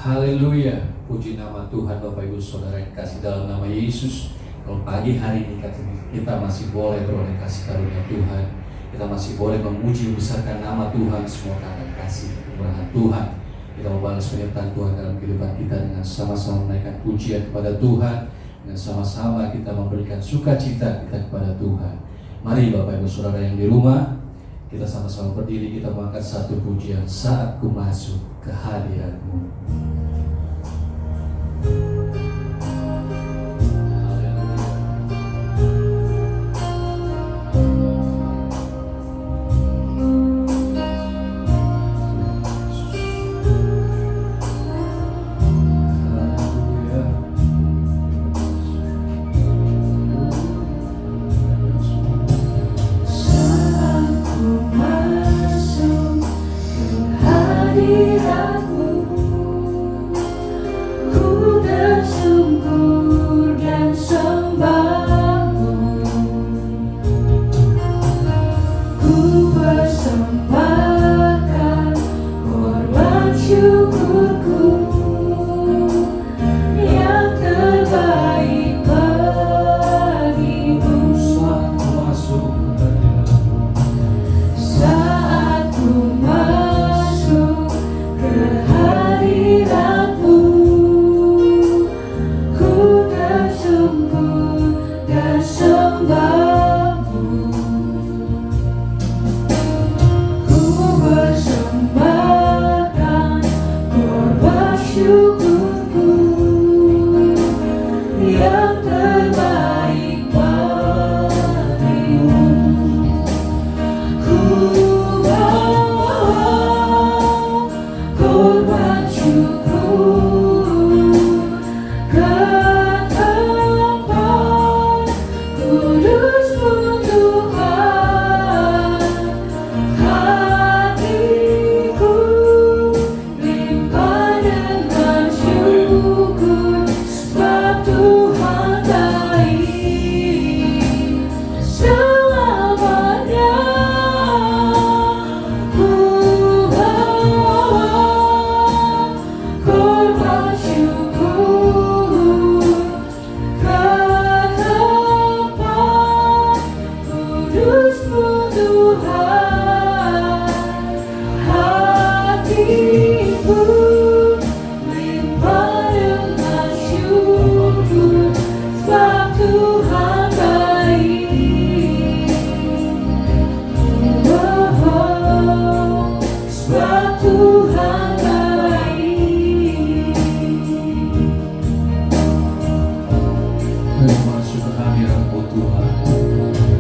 Haleluya, puji nama Tuhan. Bapak Ibu Saudara yang kasih dalam nama Yesus, kalau pagi hari ini kita masih boleh beroleh kasih karunia Tuhan, kita masih boleh memuji membesarkan nama Tuhan, semua karena kasih kemurahan Tuhan. Kita membalas penyertaan Tuhan dalam kehidupan kita dengan sama-sama menaikkan pujian kepada Tuhan, dengan sama-sama kita memberikan sukacita kita kepada Tuhan. Mari Bapak Ibu Saudara yang di rumah, kita sama-sama berdiri, kita mengangkat satu pujian, Saat Ku Masuk ke Hadirat-Mu.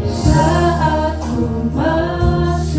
Saat ku masuk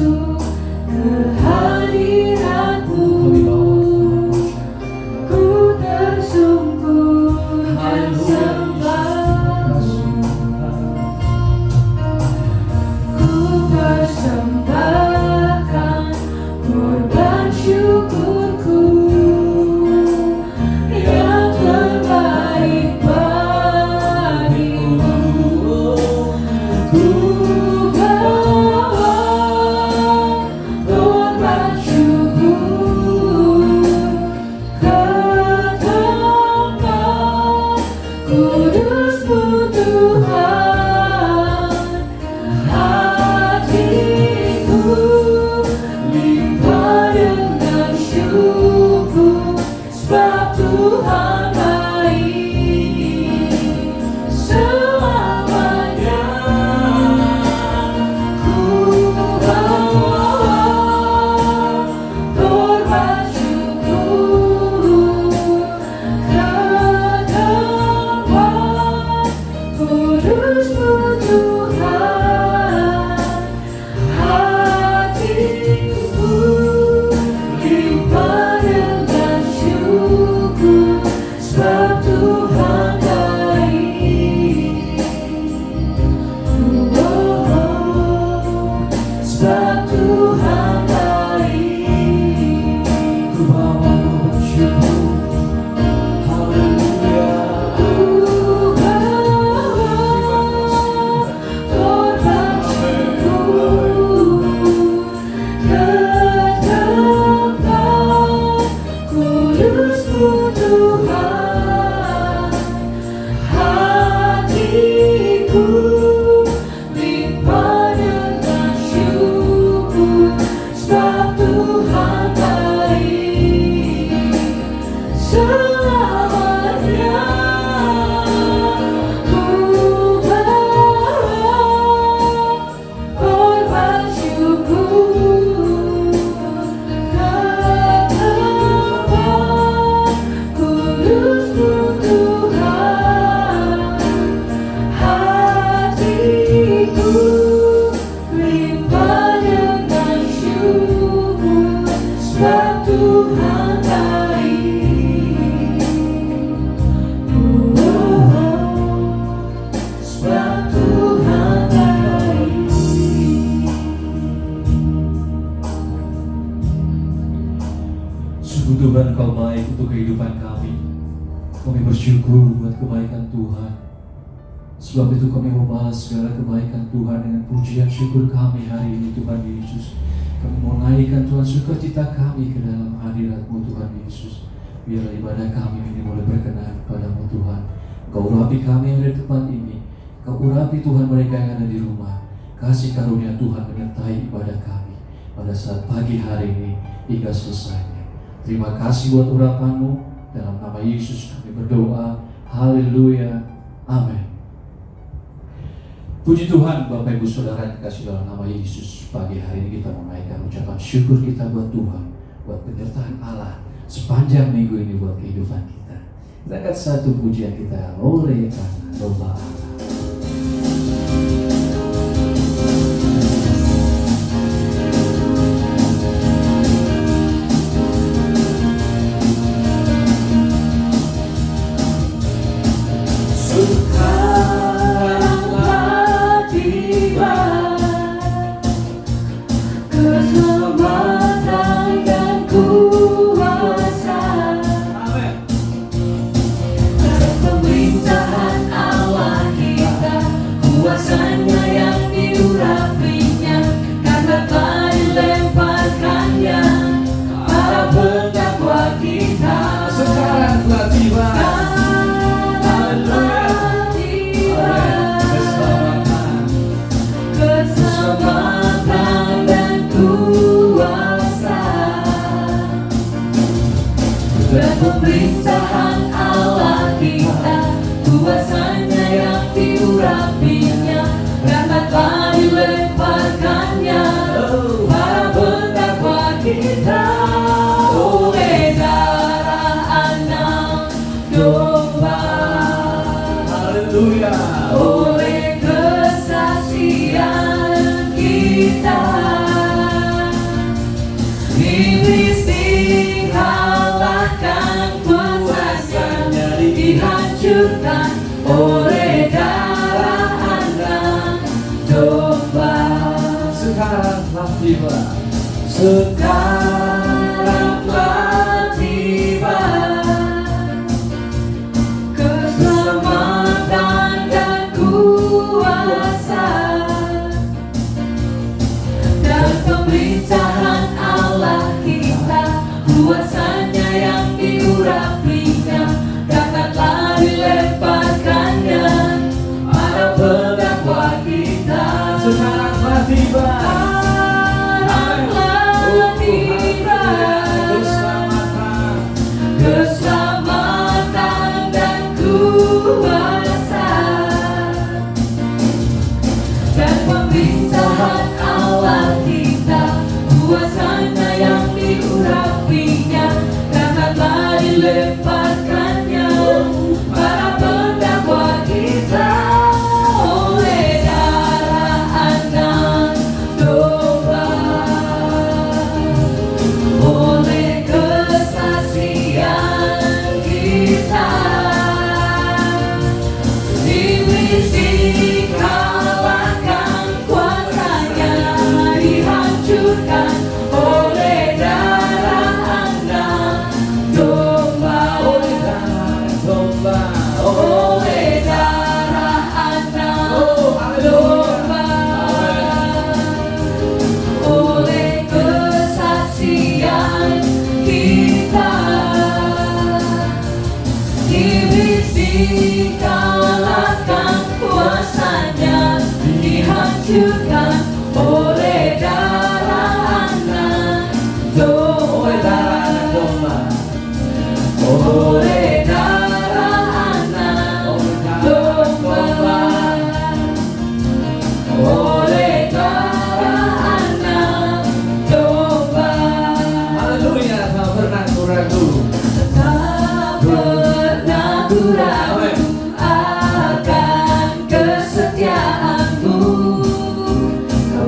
Tuhan Kau baik untuk kehidupan kami. Kami bersyukur buat kebaikan Tuhan. Sebab itu kami mau balas segala kebaikan Tuhan dengan pujian syukur kami hari ini Tuhan Yesus. Kami mau naikkan Tuhan sukacita kami ke dalam hadirat-Mu Tuhan Yesus. Biarlah ibadah kami ini boleh berkenan kepada-Mu Tuhan. Kau urapi kami yang ada di tempat ini. Kau urapi Tuhan mereka yang ada di rumah. Kasih karunia Tuhan menyertai ibadah kami pada saat pagi hari ini hingga selesainya. Terima kasih buat urapan-Mu. Dalam nama Yesus kami berdoa. Haleluya. Amin. Puji Tuhan, Bapak Ibu Saudara yang dikasihi dalam nama Yesus. Pagi hari ini kita menaikkan ucapan syukur kita buat Tuhan, buat penyertaan Allah sepanjang minggu ini buat kehidupan kita. Kita angkat satu pujian kita, oleh karena domba Allah. Pemerintahan Allah kita, kuasanya yang diurapinya, karena telah dilemparkannya para pendakwa kita. Oleh darah anak domba, Haleluya. oleh kesaksian kita, iblis dikalahkan, kuasanya dihancurkan oleh darah anak domba. Sekarang tiba. Sekaranglah tiba keselamatan dan kuasa dan pemerintahan Allah kita, kuasanya yang diurapinya, karena telah dilemparkannya para pendakwa kita. Sekaranglah tiba. Keselamatan dan kuasa dan pemerintahan Allah kita, kuasanya yang diurapinya, karena telah dilemparkannya para pendakwa kita. Oleh darah anak domba, oleh kesaksian kita, iblis dikalahkan, kuasanya dihancurkan oleh darah anak domba. Oleh darah domba, oleh darah anak domba, oleh kesaksian kita, iblis dikalahkan, kuasanya dihancurkan oleh darah anak domba. Oleh darah anak domba, oleh darah anak domba. Haleluya. Tak pernah ragu. Tak pernah ragu akan kesetiaan-Mu. Kau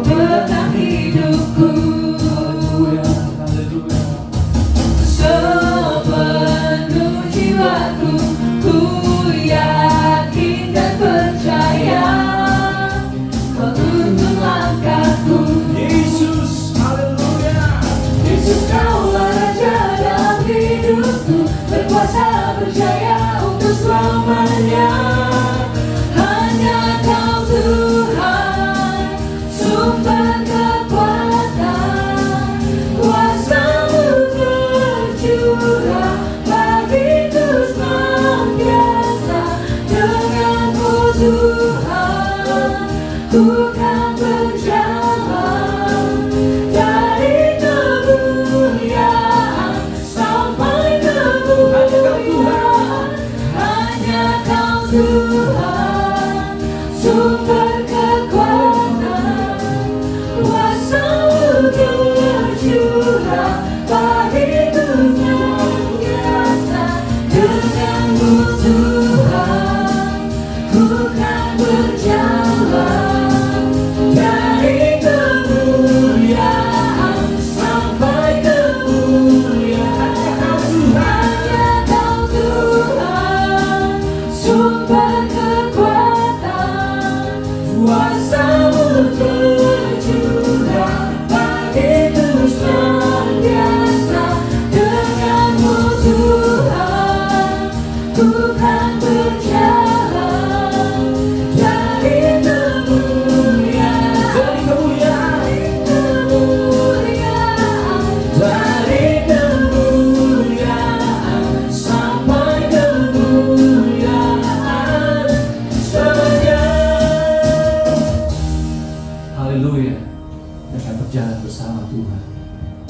Kita akan berjalan bersama Tuhan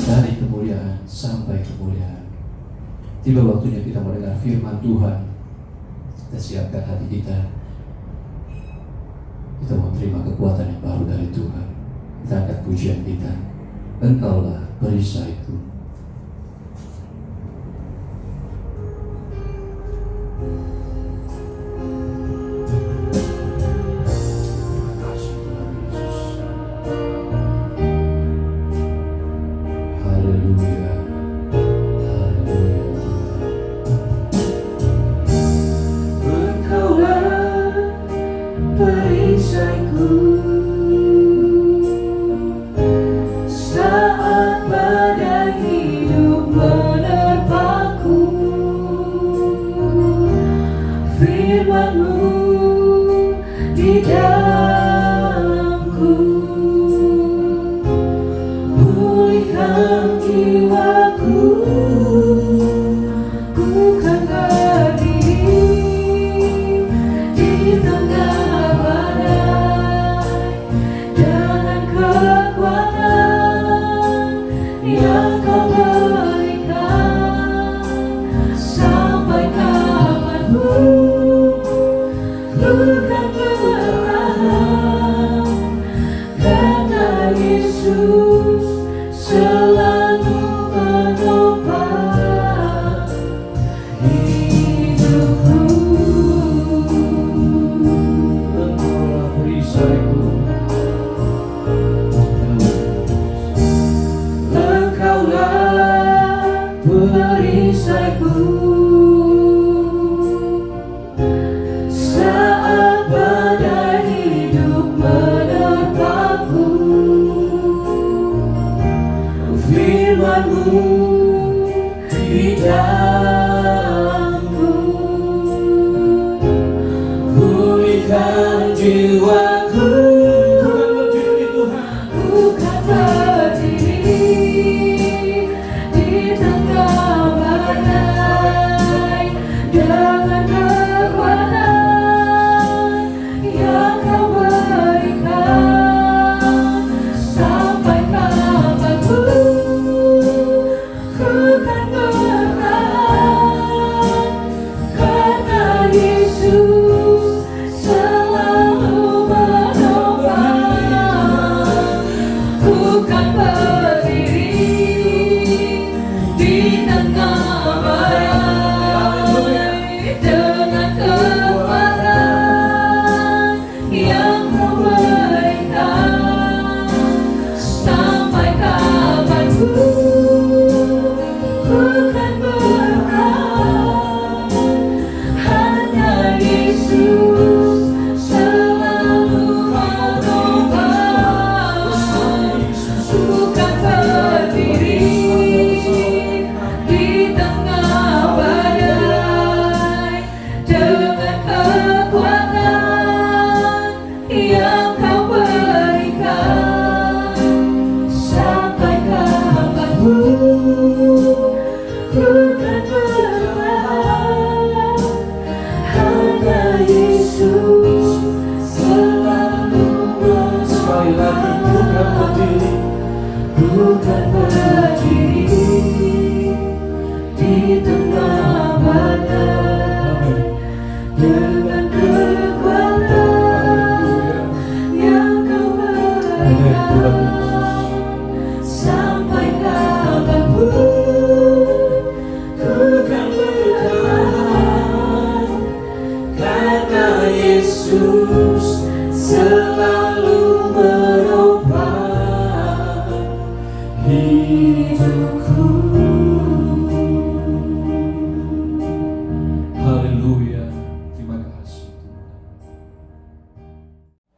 dari kemuliaan sampai kemuliaan. Tiba waktunya kita mendengar firman Tuhan. Kita siapkan hati kita. Kita mau terima kekuatan yang baru dari Tuhan. Kita angkat pujian kita. Engkaulah perisaiku.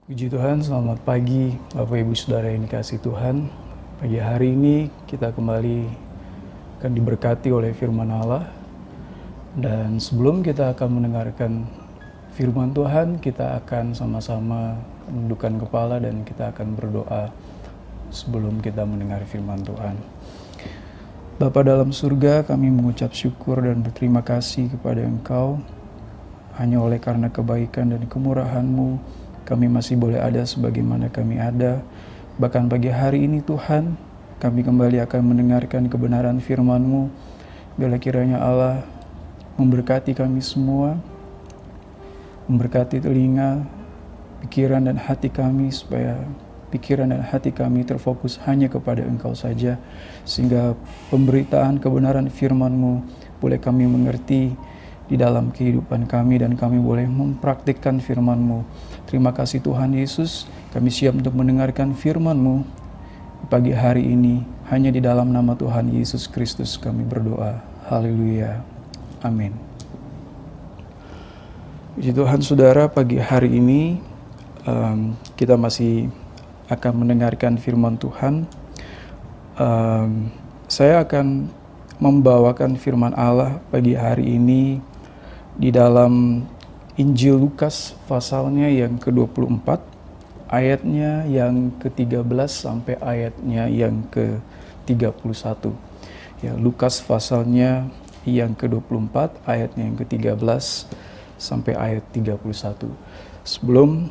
Puji Tuhan, selamat pagi Bapak Ibu Saudara yang dikasihi Tuhan. Pagi hari ini kita kembali akan diberkati oleh firman Allah. Dan sebelum kita akan mendengarkan firman Tuhan, kita akan sama-sama menundukkan kepala dan kita akan berdoa sebelum kita mendengar firman Tuhan. Bapa dalam surga, kami mengucap syukur dan berterima kasih kepada Engkau. Hanya oleh karena kebaikan dan kemurahan-Mu, kami masih boleh ada sebagaimana kami ada. Bahkan pagi hari ini Tuhan, kami kembali akan mendengarkan kebenaran firman-Mu. Bila kiranya Allah memberkati kami semua, memberkati telinga, pikiran dan hati kami, supaya pikiran dan hati kami terfokus hanya kepada Engkau saja, sehingga pemberitaan kebenaran firman-Mu boleh kami mengerti di dalam kehidupan kami dan kami boleh mempraktikkan firman-Mu. Terima kasih Tuhan Yesus, kami siap untuk mendengarkan firman-Mu pagi hari ini. Hanya di dalam nama Tuhan Yesus Kristus kami berdoa. Haleluya. Amin. Puji Tuhan saudara, pagi hari ini kita masih akan mendengarkan firman Tuhan. Saya akan membawakan firman Allah pagi hari ini di dalam Injil Lukas pasalnya yang ke-24, ayatnya yang ke-13 sampai ayatnya yang ke-31. Ya, Lukas pasalnya yang ke-24, ayatnya yang ke-13 sampai ayat 31. Sebelum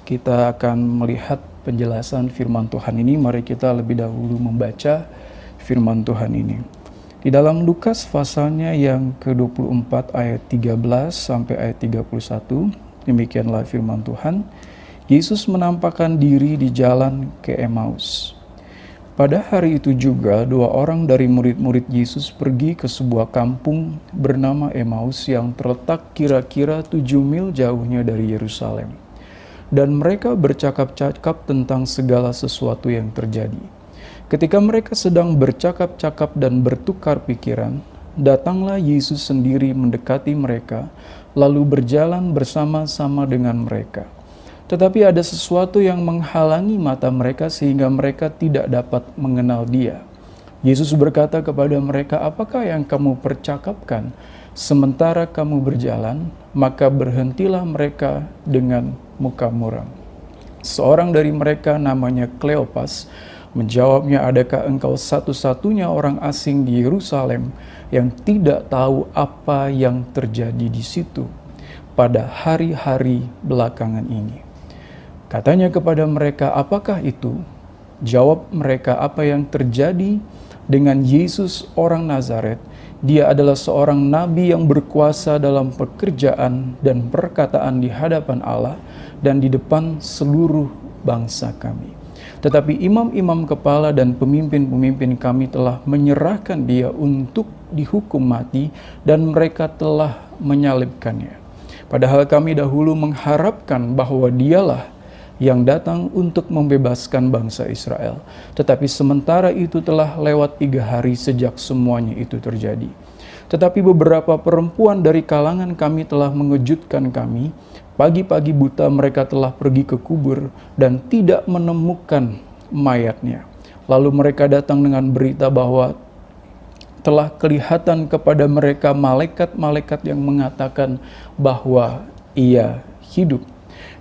kita akan melihat penjelasan firman Tuhan ini, mari kita lebih dahulu membaca firman Tuhan ini. Di dalam Lukas pasalnya yang ke-24 ayat 13 sampai ayat 31, demikianlah firman Tuhan. Yesus menampakkan diri di jalan ke Emmaus. Pada hari itu juga 2 orang dari murid-murid Yesus pergi ke sebuah kampung bernama Emmaus yang terletak kira-kira 7 mil jauhnya dari Yerusalem. Dan mereka bercakap-cakap tentang segala sesuatu yang terjadi. Ketika mereka sedang bercakap-cakap dan bertukar pikiran, datanglah Yesus sendiri mendekati mereka, lalu berjalan bersama-sama dengan mereka. Tetapi ada sesuatu yang menghalangi mata mereka sehingga mereka tidak dapat mengenal Dia. Yesus berkata kepada mereka, "Apakah yang kamu percakapkan sementara kamu berjalan?" Maka berhentilah mereka dengan muka muram. Seorang dari mereka namanya Kleopas menjawabnya, "Adakah engkau satu-satunya orang asing di Yerusalem yang tidak tahu apa yang terjadi di situ pada hari-hari belakangan ini?" Katanya kepada mereka, "Apakah itu?" Jawab mereka, "Apa yang terjadi dengan Yesus orang Nazaret? Dia adalah seorang nabi yang berkuasa dalam pekerjaan dan perkataan di hadapan Allah dan di depan seluruh bangsa kami. Tetapi imam-imam kepala dan pemimpin-pemimpin kami telah menyerahkan dia untuk dihukum mati dan mereka telah menyalibkannya. Padahal kami dahulu mengharapkan bahwa dialah yang datang untuk membebaskan bangsa Israel. Tetapi sementara itu telah lewat 3 hari sejak semuanya itu terjadi. Tetapi beberapa perempuan dari kalangan kami telah mengejutkan kami. Pagi-pagi buta mereka telah pergi ke kubur dan tidak menemukan mayatnya. Lalu mereka datang dengan berita bahwa telah kelihatan kepada mereka malaikat-malaikat yang mengatakan bahwa ia hidup.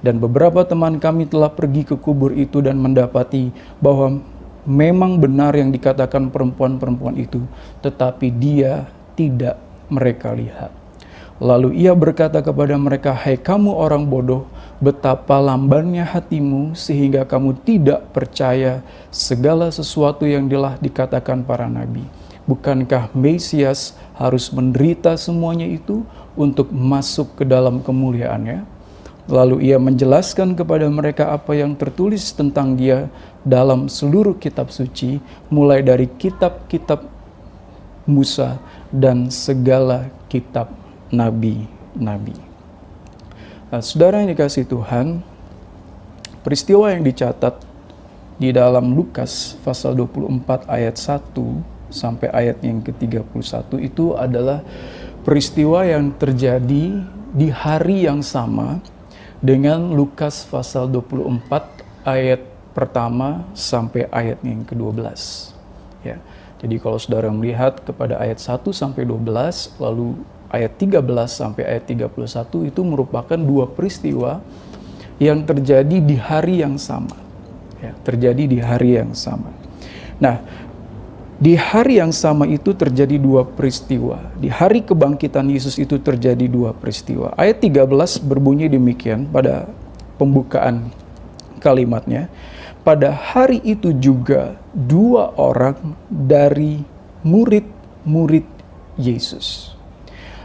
Dan beberapa teman kami telah pergi ke kubur itu dan mendapati bahwa memang benar yang dikatakan perempuan-perempuan itu, tetapi dia tidak mereka lihat. Lalu ia berkata kepada mereka, "Hai kamu orang bodoh, betapa lambannya hatimu sehingga kamu tidak percaya segala sesuatu yang telah dikatakan para nabi. Bukankah Mesias harus menderita semuanya itu untuk masuk ke dalam kemuliaannya?" Lalu ia menjelaskan kepada mereka apa yang tertulis tentang dia dalam seluruh kitab suci, mulai dari kitab-kitab Musa dan segala kitab nabi-nabi. Nah, saudara yang dikasihi Tuhan, peristiwa yang dicatat di dalam Lukas pasal 24 ayat 1 sampai ayat yang ke-31 itu adalah peristiwa yang terjadi di hari yang sama dengan Lukas pasal 24 ayat pertama sampai ayat yang ke-12. Ya. Jadi kalau saudara melihat kepada ayat 1 sampai 12, lalu ayat 13 sampai ayat 31 itu merupakan 2 peristiwa yang terjadi di hari yang sama. Ya, terjadi di hari yang sama. Nah, di hari yang sama itu terjadi 2 peristiwa. Di hari kebangkitan Yesus itu terjadi 2 peristiwa. Ayat 13 berbunyi demikian pada pembukaan kalimatnya. pada hari itu juga 2 orang dari murid-murid Yesus.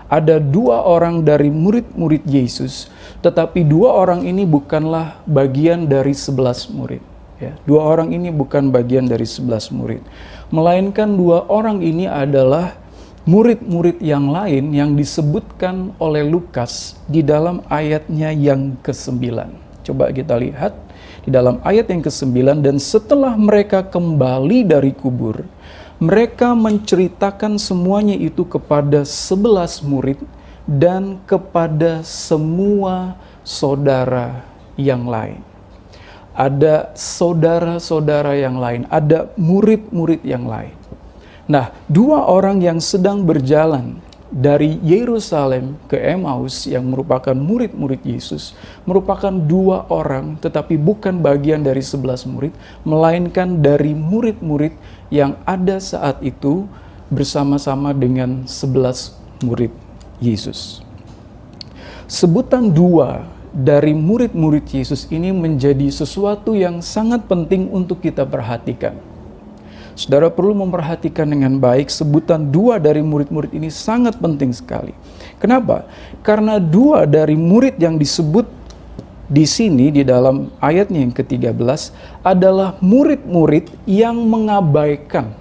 Ada 2 orang dari murid-murid Yesus, tetapi 2 orang ini bukanlah bagian dari 11 murid. Ya, 2 orang ini bukan bagian dari 11 murid. Melainkan 2 orang ini adalah murid-murid yang lain yang disebutkan oleh Lukas di dalam ayatnya yang ke-9. Coba kita lihat di dalam ayat yang ke-9, dan setelah mereka kembali dari kubur, mereka menceritakan semuanya itu kepada 11 murid dan kepada semua saudara yang lain. Ada saudara-saudara yang lain, ada murid-murid yang lain. Nah, 2 orang yang sedang berjalan dari Yerusalem ke Emmaus yang merupakan murid-murid Yesus, merupakan 2 orang tetapi bukan bagian dari 11 murid, melainkan dari murid-murid yang ada saat itu bersama-sama dengan 11 murid Yesus. Sebutan 2 dari murid-murid Yesus ini menjadi sesuatu yang sangat penting untuk kita perhatikan. Saudara perlu memperhatikan dengan baik, sebutan 2 dari murid-murid ini sangat penting sekali. Kenapa? Karena 2 dari murid yang disebut di sini di dalam ayatnya yang ke-13 adalah murid-murid yang mengabaikan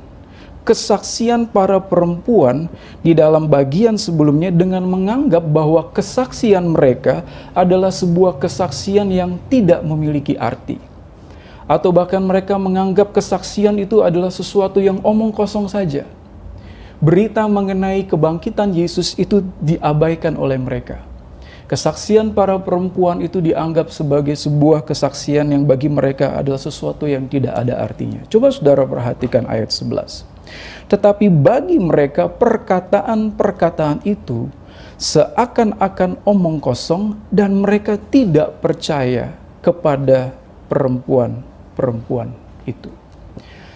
kesaksian para perempuan di dalam bagian sebelumnya dengan menganggap bahwa kesaksian mereka adalah sebuah kesaksian yang tidak memiliki arti. Atau bahkan mereka menganggap kesaksian itu adalah sesuatu yang omong kosong saja. Berita mengenai kebangkitan Yesus itu diabaikan oleh mereka. Kesaksian para perempuan itu dianggap sebagai sebuah kesaksian yang bagi mereka adalah sesuatu yang tidak ada artinya. Coba saudara perhatikan ayat 11. Tetapi bagi mereka perkataan-perkataan itu seakan-akan omong kosong dan mereka tidak percaya kepada perempuan itu.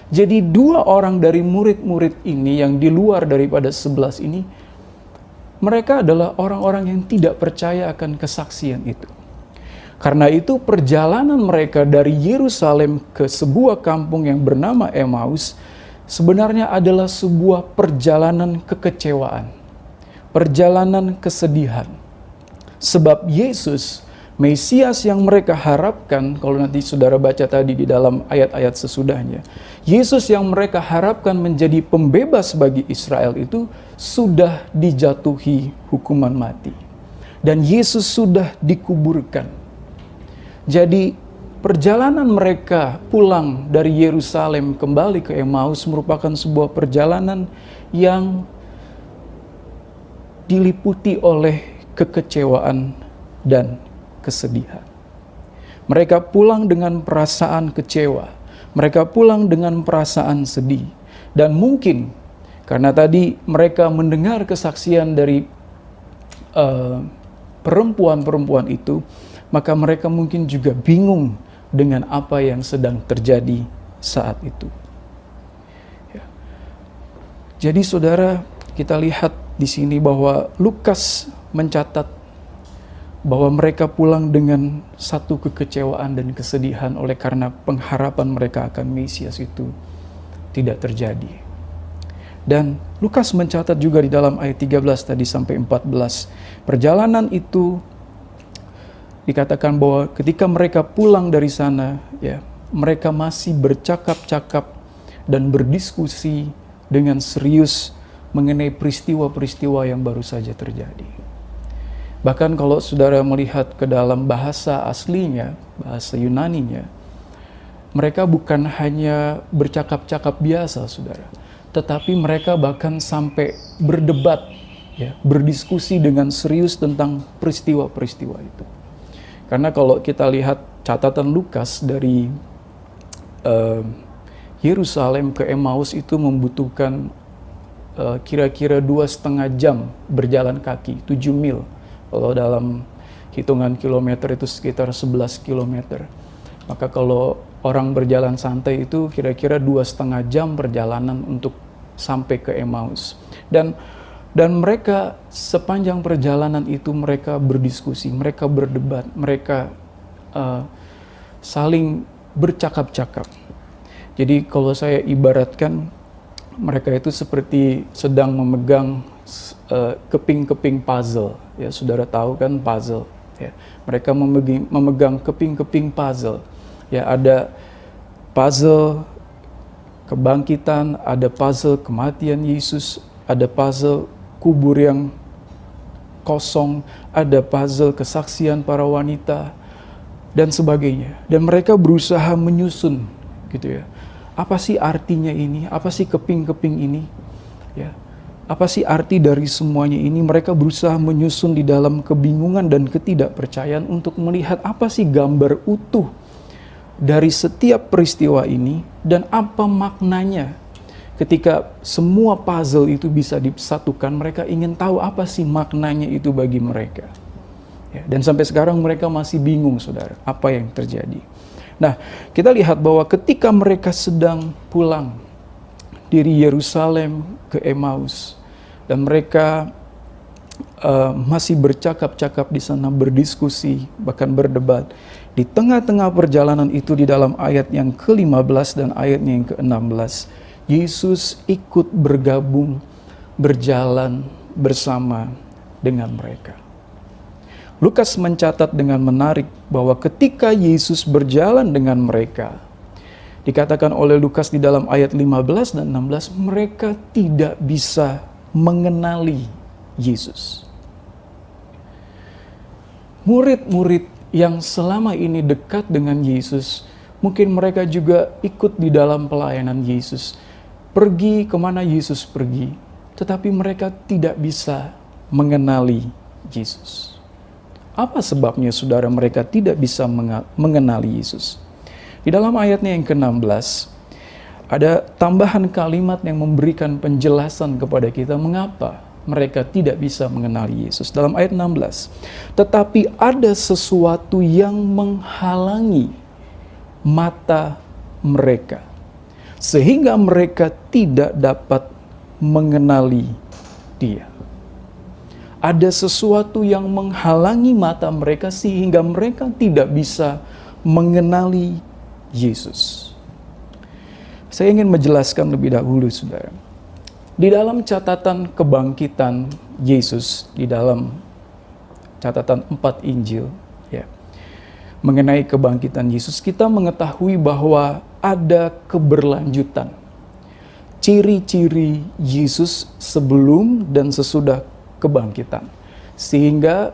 Jadi 2 orang dari murid-murid ini yang di luar daripada 11 ini, mereka adalah orang-orang yang tidak percaya akan kesaksian itu. Karena itu perjalanan mereka dari Yerusalem ke sebuah kampung yang bernama Emmaus sebenarnya adalah sebuah perjalanan kekecewaan, perjalanan kesedihan. Sebab Yesus, Mesias yang mereka harapkan, kalau nanti saudara baca tadi di dalam ayat-ayat sesudahnya, Yesus yang mereka harapkan menjadi pembebas bagi Israel itu sudah dijatuhi hukuman mati. Dan Yesus sudah dikuburkan. Jadi perjalanan mereka pulang dari Yerusalem kembali ke Emmaus merupakan sebuah perjalanan yang diliputi oleh kekecewaan dan kesedihan. Mereka pulang dengan perasaan kecewa, mereka pulang dengan perasaan sedih, dan mungkin karena tadi mereka mendengar kesaksian dari perempuan-perempuan itu, maka mereka mungkin juga bingung dengan apa yang sedang terjadi saat itu. Ya. Jadi saudara, kita lihat di sini bahwa Lukas mencatat bahwa mereka pulang dengan satu kekecewaan dan kesedihan oleh karena pengharapan mereka akan Mesias itu tidak terjadi. Dan Lukas mencatat juga di dalam ayat 13 tadi sampai 14, perjalanan itu dikatakan bahwa ketika mereka pulang dari sana, ya, mereka masih bercakap-cakap dan berdiskusi dengan serius mengenai peristiwa-peristiwa yang baru saja terjadi. Bahkan kalau saudara melihat ke dalam bahasa aslinya, bahasa Yunaninya, mereka bukan hanya bercakap-cakap biasa, saudara, tetapi mereka bahkan sampai berdebat, ya, berdiskusi dengan serius tentang peristiwa-peristiwa itu. Karena kalau kita lihat catatan Lukas dari Yerusalem ke Emmaus itu membutuhkan kira-kira 2,5 jam berjalan kaki, 7 mil. Kalau dalam hitungan kilometer itu sekitar 11 kilometer. Maka kalau orang berjalan santai itu kira-kira 2,5 jam perjalanan untuk sampai ke Emmaus. Dan mereka sepanjang perjalanan itu mereka berdiskusi, mereka berdebat, mereka saling bercakap-cakap. Jadi kalau saya ibaratkan, mereka itu seperti sedang memegang keping-keping puzzle. Ya, saudara tahu kan puzzle. Ya, mereka memegang keping-keping puzzle. Ya, ada puzzle kebangkitan, ada puzzle kematian Yesus, ada puzzle kubur yang kosong, ada puzzle kesaksian para wanita, dan sebagainya. Dan mereka berusaha menyusun, gitu ya. Apa sih artinya ini? Apa sih keping-keping ini? Ya. Apa sih arti dari semuanya ini? Mereka berusaha menyusun di dalam kebingungan dan ketidakpercayaan untuk melihat apa sih gambar utuh dari setiap peristiwa ini dan apa maknanya. Ketika semua puzzle itu bisa disatukan, mereka ingin tahu apa sih maknanya itu bagi mereka. Ya, dan sampai sekarang mereka masih bingung, saudara, apa yang terjadi. Nah, kita lihat bahwa ketika mereka sedang pulang dari Yerusalem ke Emmaus, dan mereka masih bercakap-cakap di sana, berdiskusi, bahkan berdebat. Di tengah-tengah perjalanan itu di dalam ayat yang ke-15 dan ayatnya yang ke-16, Yesus ikut bergabung, berjalan bersama dengan mereka. Lukas mencatat dengan menarik bahwa ketika Yesus berjalan dengan mereka, dikatakan oleh Lukas di dalam ayat 15 dan 16, mereka tidak bisa mengenali Yesus. Murid-murid yang selama ini dekat dengan Yesus, mungkin mereka juga ikut di dalam pelayanan Yesus. Pergi kemana Yesus pergi, tetapi mereka tidak bisa mengenali Yesus. Apa sebabnya, saudara, mereka tidak bisa mengenali Yesus? Di dalam ayatnya yang ke-16, ada tambahan kalimat yang memberikan penjelasan kepada kita mengapa mereka tidak bisa mengenali Yesus. Dalam ayat 16, tetapi ada sesuatu yang menghalangi mata mereka, sehingga mereka tidak dapat mengenali Dia. Ada sesuatu yang menghalangi mata mereka sehingga mereka tidak bisa mengenali Yesus. Saya ingin menjelaskan lebih dahulu, saudara. Di dalam catatan kebangkitan Yesus, di dalam catatan 4 Injil, ya, mengenai kebangkitan Yesus, kita mengetahui bahwa ada keberlanjutan. Ciri-ciri Yesus sebelum dan sesudah kebangkitan. Sehingga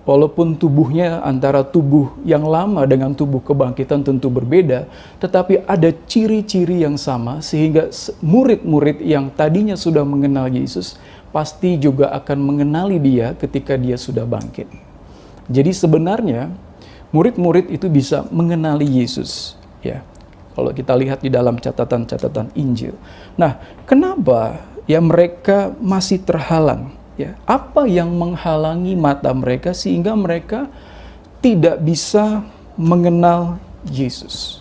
walaupun tubuhnya antara tubuh yang lama dengan tubuh kebangkitan tentu berbeda, tetapi ada ciri-ciri yang sama sehingga murid-murid yang tadinya sudah mengenal Yesus pasti juga akan mengenali Dia ketika Dia sudah bangkit. Jadi sebenarnya murid-murid itu bisa mengenali Yesus, ya. Kalau kita lihat di dalam catatan-catatan Injil. Nah, kenapa ya mereka masih terhalang? Ya, apa yang menghalangi mata mereka sehingga mereka tidak bisa mengenal Yesus?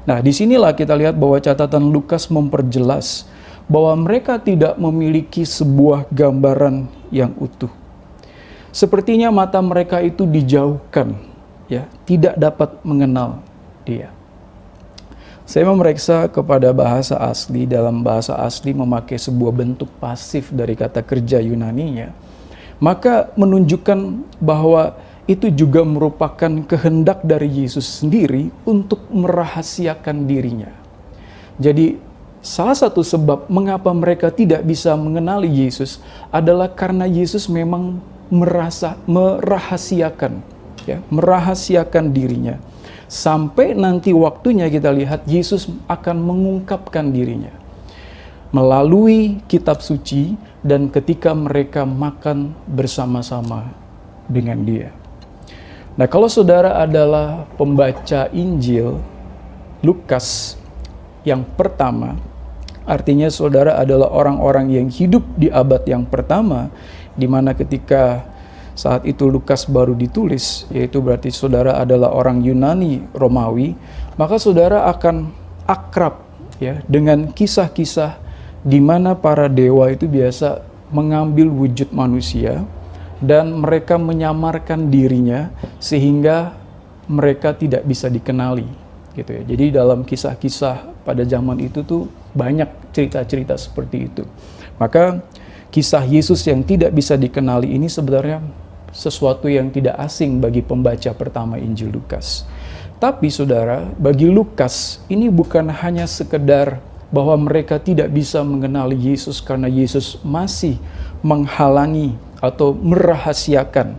Nah, disinilah kita lihat bahwa catatan Lukas memperjelas bahwa mereka tidak memiliki sebuah gambaran yang utuh. Sepertinya mata mereka itu dijauhkan, ya, tidak dapat mengenal Dia. Saya memeriksa kepada bahasa asli. Dalam bahasa asli memakai sebuah bentuk pasif dari kata kerja Yunaninya. Maka menunjukkan bahwa itu juga merupakan kehendak dari Yesus sendiri untuk merahasiakan dirinya. Jadi salah satu sebab mengapa mereka tidak bisa mengenali Yesus adalah karena Yesus memang merahasiakan, ya, merahasiakan dirinya. Sampai nanti waktunya kita lihat Yesus akan mengungkapkan dirinya melalui kitab suci dan ketika mereka makan bersama-sama dengan Dia. Nah, kalau saudara adalah pembaca Injil Lukas yang pertama, artinya saudara adalah orang-orang yang hidup di abad yang pertama, di mana ketika saat itu Lukas baru ditulis, yaitu berarti saudara adalah orang Yunani Romawi, maka saudara akan akrab, ya, dengan kisah-kisah di mana para dewa itu biasa mengambil wujud manusia dan mereka menyamarkan dirinya sehingga mereka tidak bisa dikenali. gitu ya. Jadi dalam kisah-kisah pada zaman itu tuh banyak cerita-cerita seperti itu. Maka kisah Yesus yang tidak bisa dikenali ini sebenarnya sesuatu yang tidak asing bagi pembaca pertama Injil Lukas. Tapi saudara, bagi Lukas ini bukan hanya sekedar bahwa mereka tidak bisa mengenali Yesus karena Yesus masih menghalangi atau merahasiakan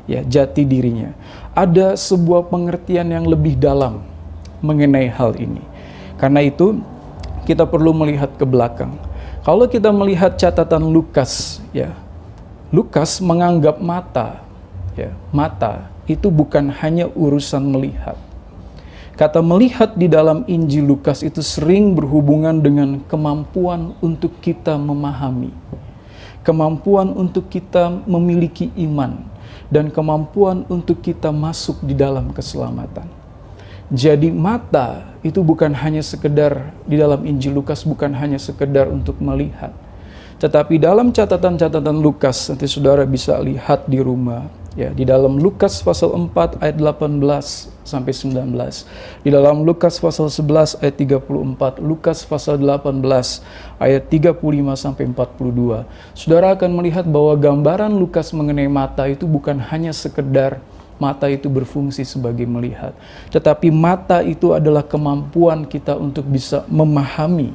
ya jati dirinya. Ada sebuah pengertian yang lebih dalam mengenai hal ini. Karena itu kita perlu melihat ke belakang. Kalau kita melihat catatan Lukas, ya, Lukas menganggap mata itu bukan hanya urusan melihat. Kata melihat di dalam Injil Lukas itu sering berhubungan dengan kemampuan untuk kita memahami, kemampuan untuk kita memiliki iman, dan kemampuan untuk kita masuk di dalam keselamatan. Jadi mata itu bukan hanya sekedar di dalam Injil Lukas, bukan hanya sekedar untuk melihat. Tetapi dalam catatan-catatan Lukas, nanti saudara bisa lihat di rumah, ya, di dalam Lukas pasal 4 ayat 18 sampai 19. Di dalam Lukas pasal 11 ayat 34, Lukas pasal 18 ayat 35 sampai 42. Saudara akan melihat bahwa gambaran Lukas mengenai mata itu bukan hanya sekedar mata itu berfungsi sebagai melihat, tetapi mata itu adalah kemampuan kita untuk bisa memahami,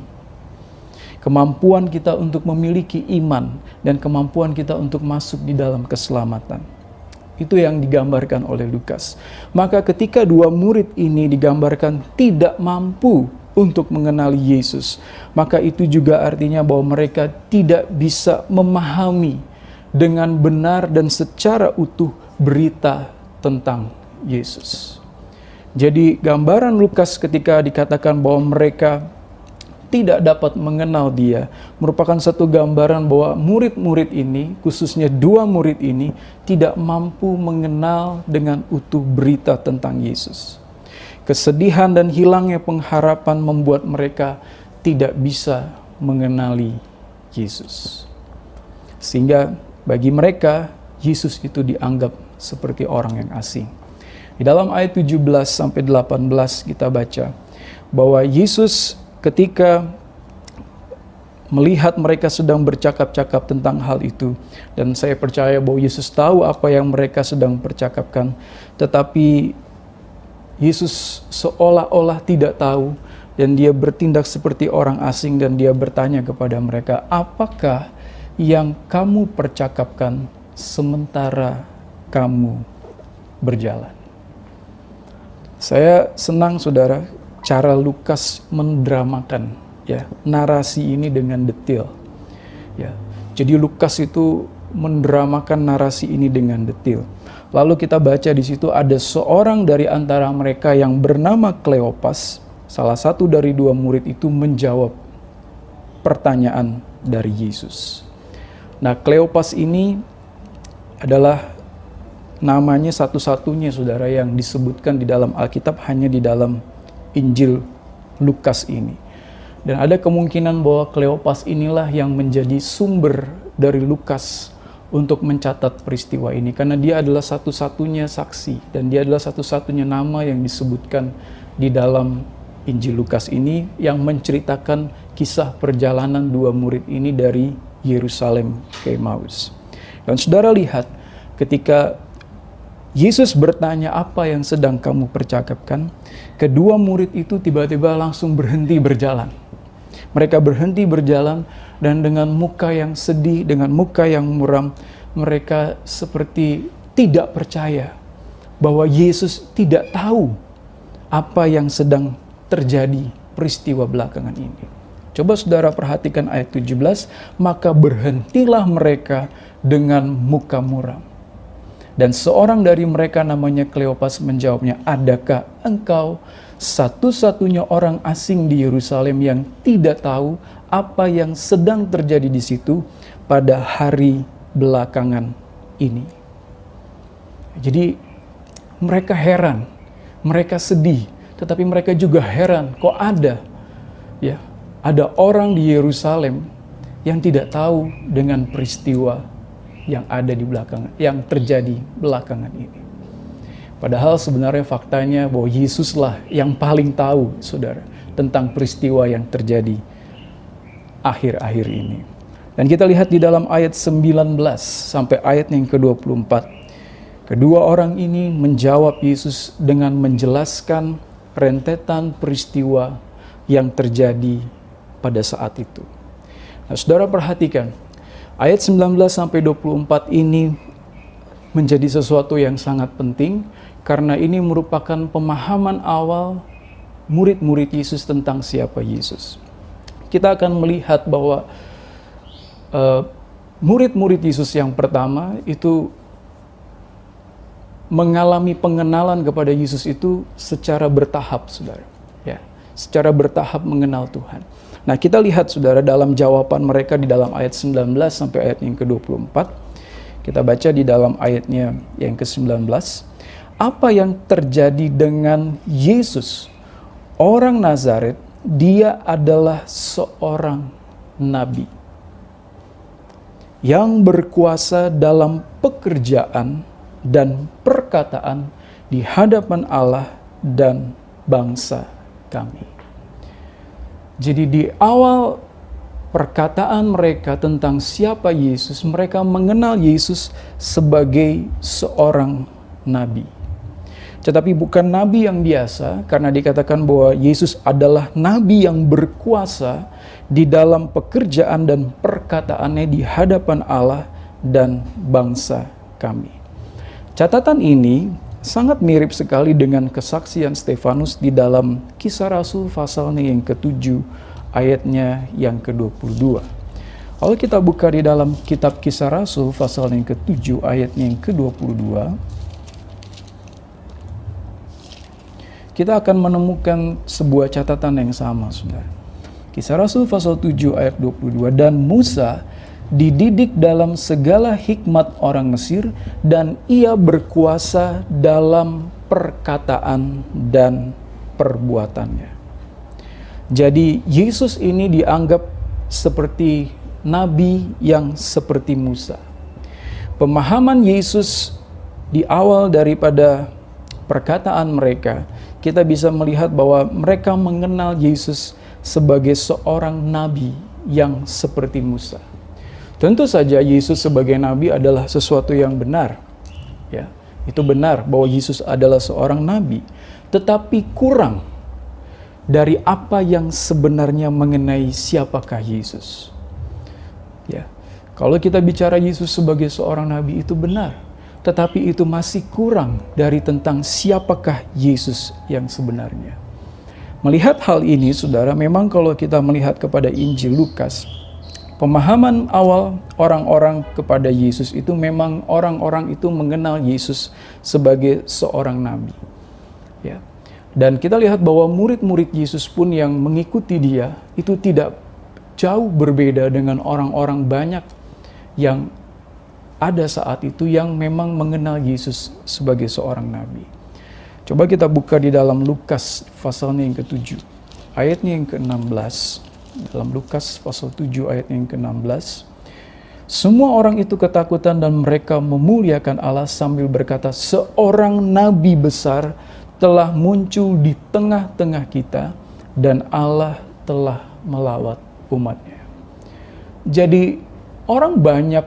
kemampuan kita untuk memiliki iman, dan kemampuan kita untuk masuk di dalam keselamatan. Itu yang digambarkan oleh Lukas. Maka ketika dua murid ini digambarkan tidak mampu untuk mengenali Yesus, maka itu juga artinya bahwa mereka tidak bisa memahami dengan benar dan secara utuh berita tentang Yesus. Jadi gambaran Lukas ketika dikatakan bahwa mereka tidak dapat mengenal Dia merupakan satu gambaran bahwa murid-murid ini, khususnya dua murid ini, tidak mampu mengenal dengan utuh berita tentang Yesus. Kesedihan dan hilangnya pengharapan membuat mereka tidak bisa mengenali Yesus. Sehingga bagi mereka Yesus itu dianggap seperti orang yang asing. Di dalam ayat 17 sampai 18 kita baca bahwa Yesus ketika melihat mereka sedang bercakap-cakap tentang hal itu, dan saya percaya bahwa Yesus tahu apa yang mereka sedang percakapkan, tetapi Yesus seolah-olah tidak tahu dan dia bertindak seperti orang asing dan dia bertanya kepada mereka, "Apakah yang kamu percakapkan sementara kamu berjalan?" Saya senang saudara cara Lukas mendramakan ya narasi ini dengan detail. Ya. Jadi Lukas itu mendramakan narasi ini dengan detail. Lalu kita baca di situ ada seorang dari antara mereka yang bernama Kleopas, salah satu dari dua murid itu menjawab pertanyaan dari Yesus. Nah, Kleopas ini adalah namanya satu-satunya saudara yang disebutkan di dalam Alkitab hanya di dalam Injil Lukas ini. Dan ada kemungkinan bahwa Kleopas inilah yang menjadi sumber dari Lukas untuk mencatat peristiwa ini. Karena dia adalah satu-satunya saksi dan dia adalah satu-satunya nama yang disebutkan di dalam Injil Lukas ini yang menceritakan kisah perjalanan dua murid ini dari Yerusalem ke Emmaus. Dan saudara lihat ketika Yesus bertanya, "Apa yang sedang kamu percakapkan?" Kedua murid itu tiba-tiba langsung berhenti berjalan. Mereka berhenti berjalan dan dengan muka yang sedih, dengan muka yang muram, mereka seperti tidak percaya bahwa Yesus tidak tahu apa yang sedang terjadi peristiwa belakangan ini. Coba saudara perhatikan ayat 17, "Maka berhentilah mereka dengan muka muram. Dan seorang dari mereka namanya Kleopas menjawabnya, 'Adakah engkau satu-satunya orang asing di Yerusalem yang tidak tahu apa yang sedang terjadi di situ pada hari belakangan ini?'" Jadi mereka heran, mereka sedih, tetapi mereka juga heran, kok ada orang di Yerusalem yang tidak tahu dengan peristiwa yang ada di belakangan, yang terjadi belakangan ini. Padahal sebenarnya faktanya bahwa Yesuslah yang paling tahu, saudara, tentang peristiwa yang terjadi akhir-akhir ini. Dan kita lihat di dalam ayat 19 sampai ayat yang ke-24. Kedua orang ini menjawab Yesus dengan menjelaskan rentetan peristiwa yang terjadi pada saat itu. Nah, saudara perhatikan, ayat 19 sampai 24 ini menjadi sesuatu yang sangat penting karena ini merupakan pemahaman awal murid-murid Yesus tentang siapa Yesus. Kita akan melihat bahwa murid-murid Yesus yang pertama itu mengalami pengenalan kepada Yesus itu secara bertahap, saudara. Ya, secara bertahap mengenal Tuhan. Nah, kita lihat, saudara, dalam jawaban mereka di dalam ayat 19 sampai ayat yang ke-24. Kita baca di dalam ayatnya yang ke-19. Apa yang terjadi dengan Yesus, orang Nazaret? Dia adalah seorang nabi yang berkuasa dalam pekerjaan dan perkataan di hadapan Allah dan bangsa kami. Jadi di awal perkataan mereka tentang siapa Yesus, mereka mengenal Yesus sebagai seorang nabi. Tetapi bukan nabi yang biasa, karena dikatakan bahwa Yesus adalah nabi yang berkuasa di dalam pekerjaan dan perkataannya di hadapan Allah dan bangsa kami. Catatan ini sangat mirip sekali dengan kesaksian Stefanus di dalam Kisah Rasul pasalnya yang ke-7 ayatnya yang ke-22. Kalau kita buka di dalam kitab Kisah Rasul pasal yang ke-7 ayatnya yang ke-22, kita akan menemukan sebuah catatan yang sama, saudara. Kisah Rasul pasal 7 ayat 22, dan Musa dididik dalam segala hikmat orang Mesir, dan ia berkuasa dalam perkataan dan perbuatannya. Jadi Yesus ini dianggap seperti nabi yang seperti Musa. Pemahaman Yesus di awal daripada perkataan mereka, kita bisa melihat bahwa mereka mengenal Yesus sebagai seorang nabi yang seperti Musa. Tentu saja Yesus sebagai nabi adalah sesuatu yang benar. Ya, itu benar bahwa Yesus adalah seorang nabi, tetapi kurang dari apa yang sebenarnya mengenai siapakah Yesus. Ya, kalau kita bicara Yesus sebagai seorang nabi itu benar, tetapi itu masih kurang dari tentang siapakah Yesus yang sebenarnya. Melihat hal ini, saudara, memang kalau kita melihat kepada Injil Lukas, pemahaman awal orang-orang kepada Yesus itu memang orang-orang itu mengenal Yesus sebagai seorang nabi. Ya. Dan kita lihat bahwa murid-murid Yesus pun yang mengikuti dia itu tidak jauh berbeda dengan orang-orang banyak yang ada saat itu yang memang mengenal Yesus sebagai seorang nabi. Coba kita buka di dalam Lukas pasalnya yang ke-7, ayatnya yang ke-16. Dalam Lukas pasal 7 ayat yang ke-16. Semua orang itu ketakutan dan mereka memuliakan Allah sambil berkata, seorang nabi besar telah muncul di tengah-tengah kita dan Allah telah melawat umatnya. Jadi orang banyak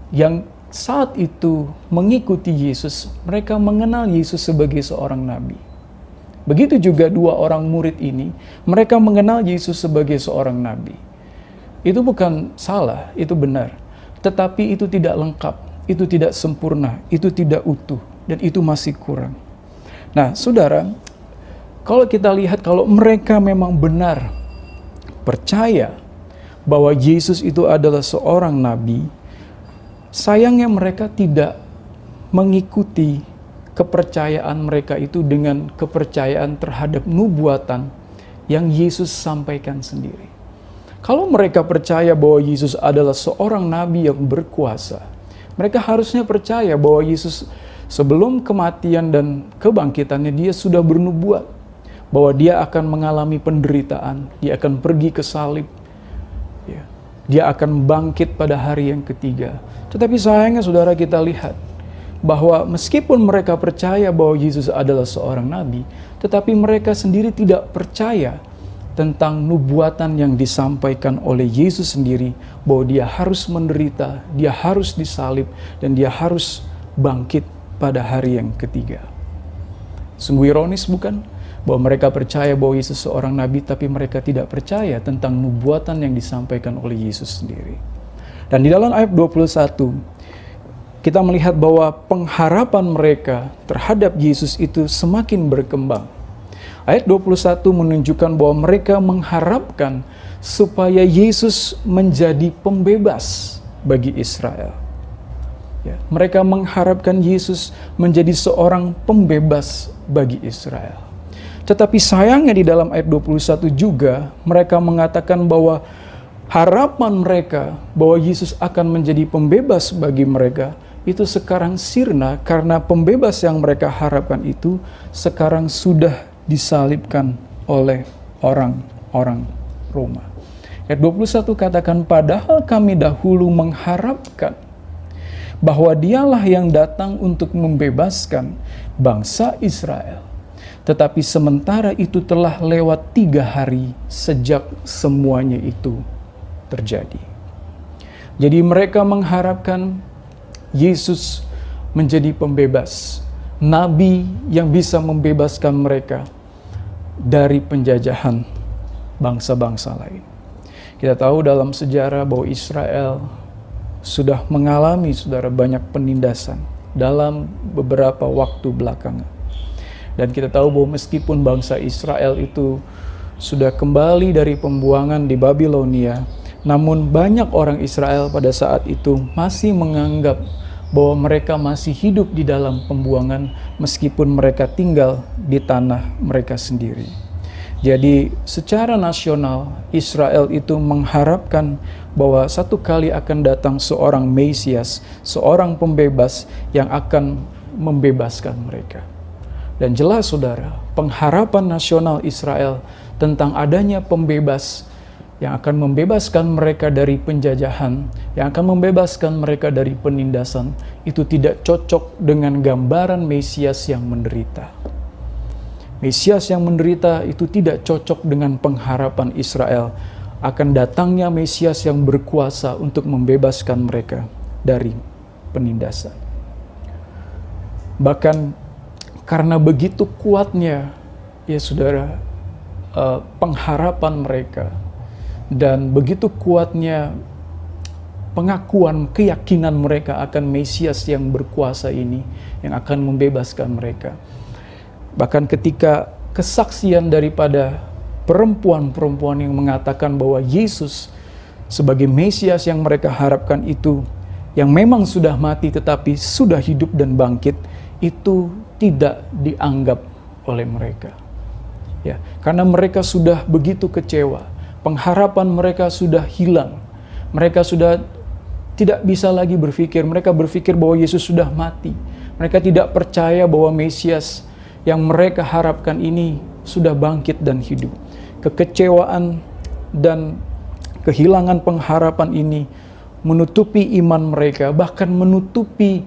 yang saat itu mengikuti Yesus, mereka mengenal Yesus sebagai seorang nabi. Begitu juga dua orang murid ini, mereka mengenal Yesus sebagai seorang nabi. Itu bukan salah, itu benar. Tetapi itu tidak lengkap, itu tidak sempurna, itu tidak utuh, dan itu masih kurang. Nah, saudara, kalau kita lihat, kalau mereka memang benar percaya bahwa Yesus itu adalah seorang nabi, sayangnya mereka tidak mengikuti kepercayaan mereka itu dengan kepercayaan terhadap nubuatan yang Yesus sampaikan sendiri. Kalau mereka percaya bahwa Yesus adalah seorang nabi yang berkuasa, mereka harusnya percaya bahwa Yesus sebelum kematian dan kebangkitannya dia sudah bernubuat bahwa dia akan mengalami penderitaan, dia akan pergi ke salib, dia akan bangkit pada hari yang ketiga. Tetapi sayangnya saudara, kita lihat bahwa meskipun mereka percaya bahwa Yesus adalah seorang nabi, tetapi mereka sendiri tidak percaya tentang nubuatan yang disampaikan oleh Yesus sendiri, bahwa dia harus menderita, dia harus disalib, dan dia harus bangkit pada hari yang ketiga. Sungguh ironis bukan? Bahwa mereka percaya bahwa Yesus seorang nabi, tapi mereka tidak percaya tentang nubuatan yang disampaikan oleh Yesus sendiri. Dan di dalam ayat 21, kita melihat bahwa pengharapan mereka terhadap Yesus itu semakin berkembang. Ayat 21 menunjukkan bahwa mereka mengharapkan supaya Yesus menjadi pembebas bagi Israel. Ya, mereka mengharapkan Yesus menjadi seorang pembebas bagi Israel. Tetapi sayangnya di dalam ayat 21 juga mereka mengatakan bahwa harapan mereka bahwa Yesus akan menjadi pembebas bagi mereka itu sekarang sirna karena pembebas yang mereka harapkan itu sekarang sudah disalibkan oleh orang-orang Roma. Ayat 21 katakan, padahal kami dahulu mengharapkan bahwa dialah yang datang untuk membebaskan bangsa Israel. Tetapi sementara itu telah lewat 3 hari sejak semuanya itu terjadi. Jadi mereka mengharapkan Yesus menjadi pembebas, nabi yang bisa membebaskan mereka dari penjajahan bangsa-bangsa lain. Kita tahu dalam sejarah bahwa Israel sudah mengalami banyak penindasan dalam beberapa waktu belakangan. Dan kita tahu bahwa meskipun bangsa Israel itu sudah kembali dari pembuangan di Babilonia, namun banyak orang Israel pada saat itu masih menganggap bahwa mereka masih hidup di dalam pembuangan meskipun mereka tinggal di tanah mereka sendiri. Jadi secara nasional Israel itu mengharapkan bahwa satu kali akan datang seorang Mesias, seorang pembebas yang akan membebaskan mereka. Dan jelas saudara, pengharapan nasional Israel tentang adanya pembebas yang akan membebaskan mereka dari penjajahan, yang akan membebaskan mereka dari penindasan, itu tidak cocok dengan gambaran Mesias yang menderita. Mesias yang menderita itu tidak cocok dengan pengharapan Israel akan datangnya Mesias yang berkuasa untuk membebaskan mereka dari penindasan. Bahkan karena begitu kuatnya, ya saudara, pengharapan mereka, dan begitu kuatnya pengakuan, keyakinan mereka akan Mesias yang berkuasa ini, yang akan membebaskan mereka. Bahkan ketika kesaksian daripada perempuan-perempuan yang mengatakan bahwa Yesus sebagai Mesias yang mereka harapkan itu, yang memang sudah mati tetapi sudah hidup dan bangkit, itu tidak dianggap oleh mereka. Ya, karena mereka sudah begitu kecewa. Pengharapan mereka sudah hilang. Mereka sudah tidak bisa lagi berpikir. Mereka berpikir bahwa Yesus sudah mati. Mereka tidak percaya bahwa Mesias yang mereka harapkan ini sudah bangkit dan hidup. Kekecewaan dan kehilangan pengharapan ini menutupi iman mereka, bahkan menutupi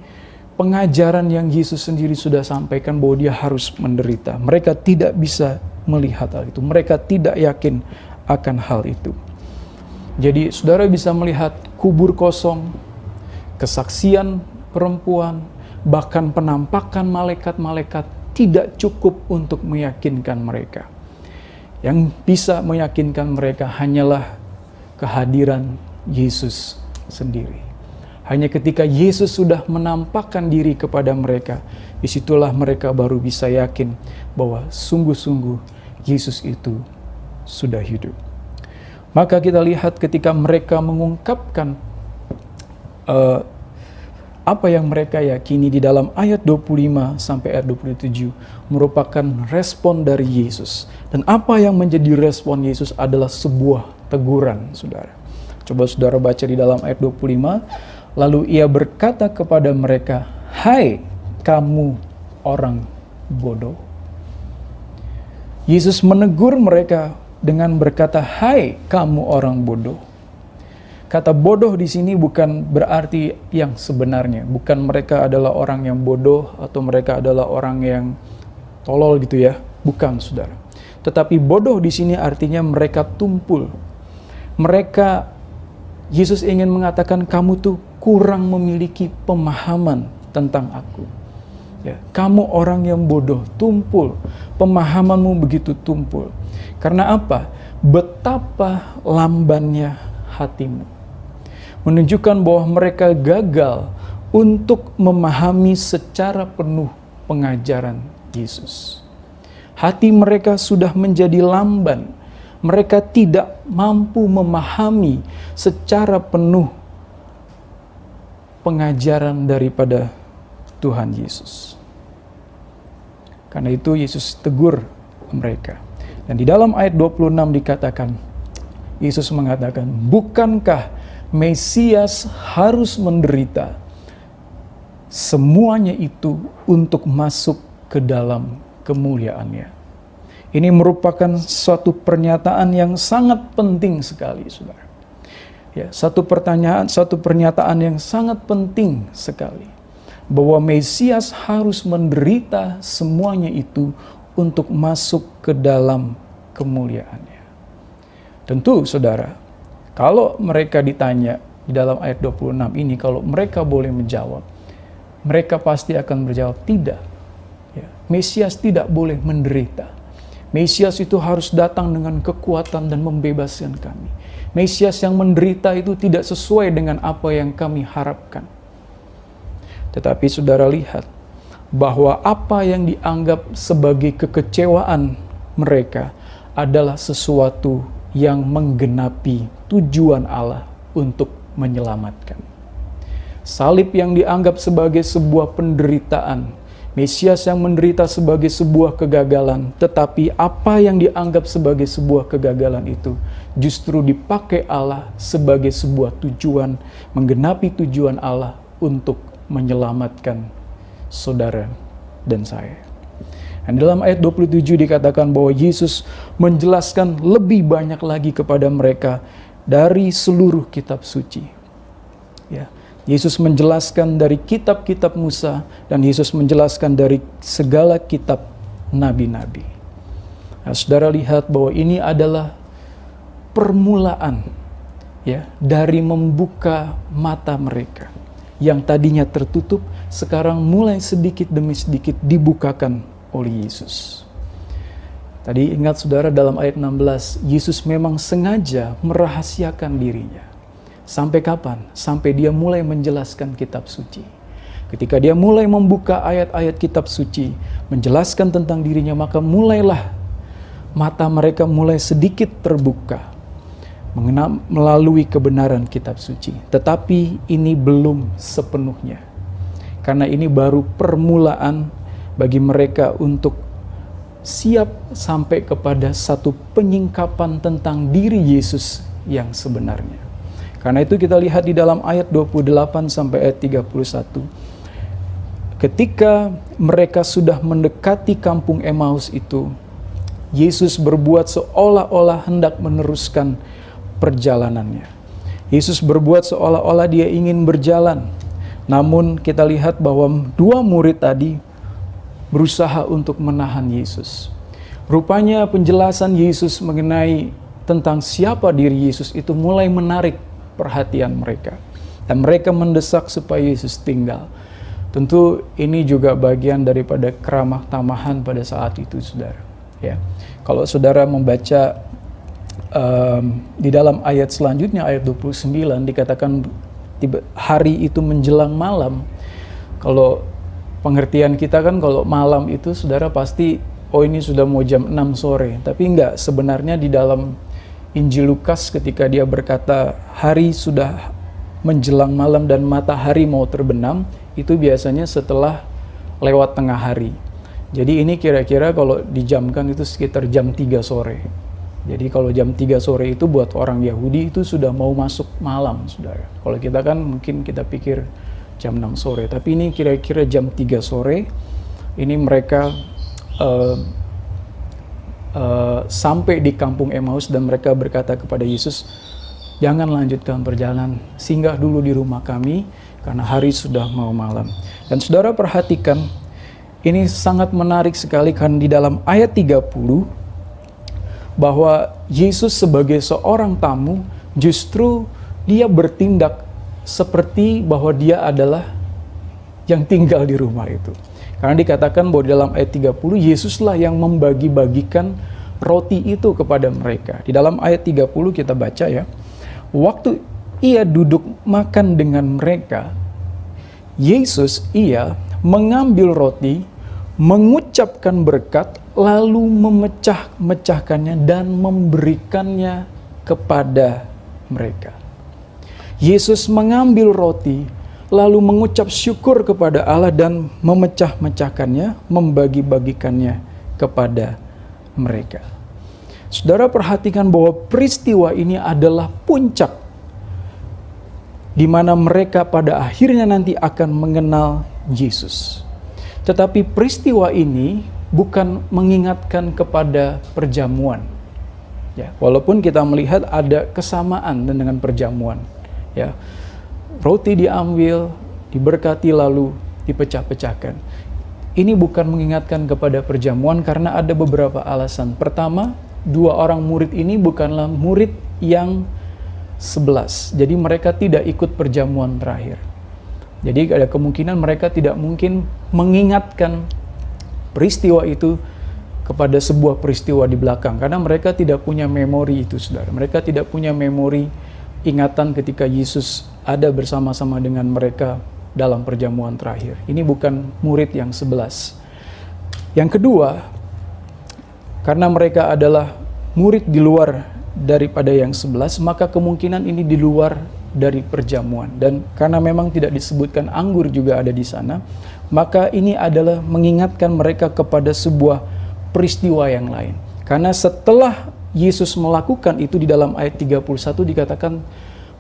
pengajaran yang Yesus sendiri sudah sampaikan bahwa dia harus menderita. Mereka tidak bisa melihat hal itu. Mereka tidak yakin akan hal itu. Jadi saudara bisa melihat kubur kosong, kesaksian perempuan, bahkan penampakan malaikat-malaikat tidak cukup untuk meyakinkan mereka. Yang bisa meyakinkan mereka hanyalah kehadiran Yesus sendiri. Hanya ketika Yesus sudah menampakkan diri kepada mereka, disitulah mereka baru bisa yakin bahwa sungguh-sungguh Yesus itu sudah hidup. Maka kita lihat ketika mereka mengungkapkan apa yang mereka yakini di dalam ayat 25 sampai ayat 27 merupakan respon dari Yesus. Dan apa yang menjadi respon Yesus adalah sebuah teguran, saudara. Coba saudara baca di dalam ayat 25. Lalu ia berkata kepada mereka, "Hai kamu orang bodoh." Yesus menegur mereka dengan berkata, "Hai kamu orang bodoh." Kata bodoh di sini bukan berarti yang sebenarnya. Bukan mereka adalah orang yang bodoh atau mereka adalah orang yang tolol gitu ya. Bukan, saudara. Tetapi bodoh di sini artinya mereka tumpul. Mereka, Yesus ingin mengatakan kamu tuh kurang memiliki pemahaman tentang aku. Ya, kamu orang yang bodoh, tumpul. Pemahamanmu begitu tumpul. Karena apa? Betapa lambannya hatimu. Menunjukkan bahwa mereka gagal untuk memahami secara penuh pengajaran Yesus. Hati mereka sudah menjadi lamban. Mereka tidak mampu memahami secara penuh pengajaran daripada Tuhan Yesus. Karena itu Yesus tegur mereka. Dan di dalam ayat 26 dikatakan, Yesus mengatakan, bukankah Mesias harus menderita semuanya itu untuk masuk ke dalam kemuliaannya? Ini merupakan suatu pernyataan yang sangat penting sekali, saudara. Ya, satu pernyataan yang sangat penting sekali. Bahwa Mesias harus menderita semuanya itu untuk masuk ke dalam kemuliaannya. Tentu, saudara, kalau mereka ditanya di dalam ayat 26 ini, kalau mereka boleh menjawab, mereka pasti akan menjawab tidak. Ya, Mesias tidak boleh menderita. Mesias itu harus datang dengan kekuatan dan membebaskan kami. Mesias yang menderita itu tidak sesuai dengan apa yang kami harapkan. Tetapi saudara lihat bahwa apa yang dianggap sebagai kekecewaan mereka adalah sesuatu yang menggenapi tujuan Allah untuk menyelamatkan. Salib yang dianggap sebagai sebuah penderitaan, Mesias yang menderita sebagai sebuah kegagalan, tetapi apa yang dianggap sebagai sebuah kegagalan itu justru dipakai Allah sebagai sebuah tujuan, menggenapi tujuan Allah untuk menyelamatkan saudara dan saya. Dan dalam ayat 27 dikatakan bahwa Yesus menjelaskan lebih banyak lagi kepada mereka dari seluruh kitab suci. Ya, Yesus menjelaskan dari kitab-kitab Musa dan Yesus menjelaskan dari segala kitab nabi-nabi. Nah, saudara lihat bahwa ini adalah permulaan ya dari membuka mata mereka yang tadinya tertutup, sekarang mulai sedikit demi sedikit dibukakan oleh Yesus. Tadi ingat saudara dalam ayat 16, Yesus memang sengaja merahasiakan dirinya. Sampai kapan? Sampai dia mulai menjelaskan kitab suci. Ketika dia mulai membuka ayat-ayat kitab suci, menjelaskan tentang dirinya, maka mulailah mata mereka mulai sedikit terbuka melalui kebenaran kitab suci. Tetapi ini belum sepenuhnya. Karena ini baru permulaan bagi mereka untuk siap sampai kepada satu penyingkapan tentang diri Yesus yang sebenarnya. Karena itu kita lihat di dalam ayat 28 sampai ayat 31. Ketika mereka sudah mendekati kampung Emmaus itu, Yesus berbuat seolah-olah hendak meneruskan perjalanannya. Yesus berbuat seolah-olah dia ingin berjalan. Namun kita lihat bahwa dua murid tadi berusaha untuk menahan Yesus. Rupanya penjelasan Yesus mengenai tentang siapa diri Yesus itu mulai menarik perhatian mereka. Dan mereka mendesak supaya Yesus tinggal. Tentu ini juga bagian daripada keramah tamahan pada saat itu, saudara. Ya, kalau saudara membaca di dalam ayat selanjutnya, ayat 29, dikatakan hari itu menjelang malam. Kalau pengertian kita kan kalau malam itu saudara pasti, oh ini sudah mau jam 6 sore. Tapi enggak, sebenarnya di dalam Injil Lukas ketika dia berkata hari sudah menjelang malam dan matahari mau terbenam, itu biasanya setelah lewat tengah hari. Jadi ini kira-kira kalau dijamkan itu sekitar jam 3 sore. Jadi kalau jam 3 sore itu buat orang Yahudi itu sudah mau masuk malam, saudara. Kalau kita kan mungkin kita pikir jam 6 sore, tapi ini kira-kira jam 3 sore, ini mereka sampai di kampung Emmaus dan mereka berkata kepada Yesus, jangan lanjutkan perjalanan, singgah dulu di rumah kami karena hari sudah mau malam. Dan saudara perhatikan, ini sangat menarik sekali karena di dalam ayat 30 bahwa Yesus sebagai seorang tamu justru dia bertindak seperti bahwa dia adalah yang tinggal di rumah itu. Karena dikatakan bahwa di dalam ayat 30 Yesuslah yang membagi-bagikan roti itu kepada mereka. Di dalam ayat 30 kita baca ya, waktu ia duduk makan dengan mereka, Yesus ia mengambil roti, mengucapkan berkat, lalu memecah-mecahkannya dan memberikannya kepada mereka. Yesus mengambil roti, lalu mengucap syukur kepada Allah dan memecah-mecahkannya, membagi-bagikannya kepada mereka. Saudara perhatikan bahwa peristiwa ini adalah puncak di mana mereka pada akhirnya nanti akan mengenal Yesus. Tetapi peristiwa ini bukan mengingatkan kepada perjamuan. Ya, walaupun kita melihat ada kesamaan dengan perjamuan. Ya, roti diambil, diberkati lalu dipecah-pecahkan. Ini bukan mengingatkan kepada perjamuan karena ada beberapa alasan. Pertama, dua orang murid ini bukanlah murid yang 11. Jadi mereka tidak ikut perjamuan terakhir. Jadi ada kemungkinan mereka tidak mungkin mengingatkan peristiwa itu kepada sebuah peristiwa di belakang. Karena mereka tidak punya memori itu, saudara. Mereka tidak punya memori ingatan ketika Yesus ada bersama-sama dengan mereka dalam perjamuan terakhir. Ini bukan murid yang 11. Yang kedua, karena mereka adalah murid di luar daripada yang 11, maka kemungkinan ini di luar dari perjamuan. Dan karena memang tidak disebutkan anggur juga ada di sana, maka ini adalah mengingatkan mereka kepada sebuah peristiwa yang lain. Karena setelah Yesus melakukan itu di dalam ayat 31 dikatakan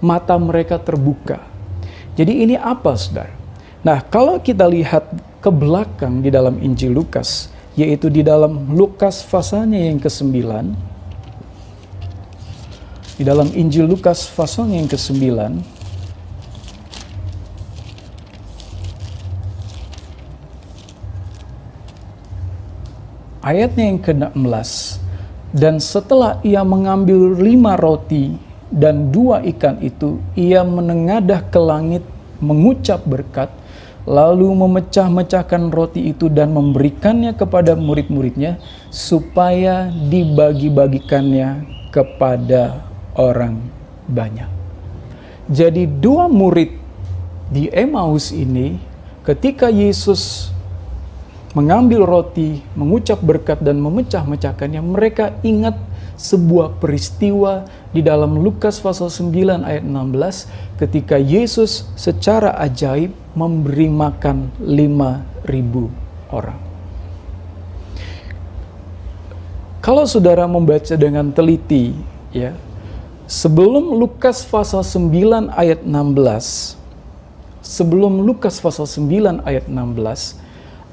mata mereka terbuka. Jadi ini apa, saudara? Nah, kalau kita lihat ke belakang di dalam Injil Lukas, yaitu di dalam Lukas pasalnya yang ke-9, di dalam Injil Lukas pasalnya yang ke-9, ayatnya yang ke-16, dan setelah ia mengambil 5 roti dan 2 ikan itu, ia menengadah ke langit, mengucap berkat, lalu memecah-mecahkan roti itu dan memberikannya kepada murid-muridnya, supaya dibagi-bagikannya kepada orang banyak. Jadi 2 murid di Emmaus ini, ketika Yesus mengambil roti, mengucap berkat dan memecah-mecahkannya, mereka ingat sebuah peristiwa di dalam Lukas pasal 9 ayat 16 ketika Yesus secara ajaib memberi makan 5.000 orang. Kalau saudara membaca dengan teliti, ya, sebelum Lukas pasal 9 ayat 16,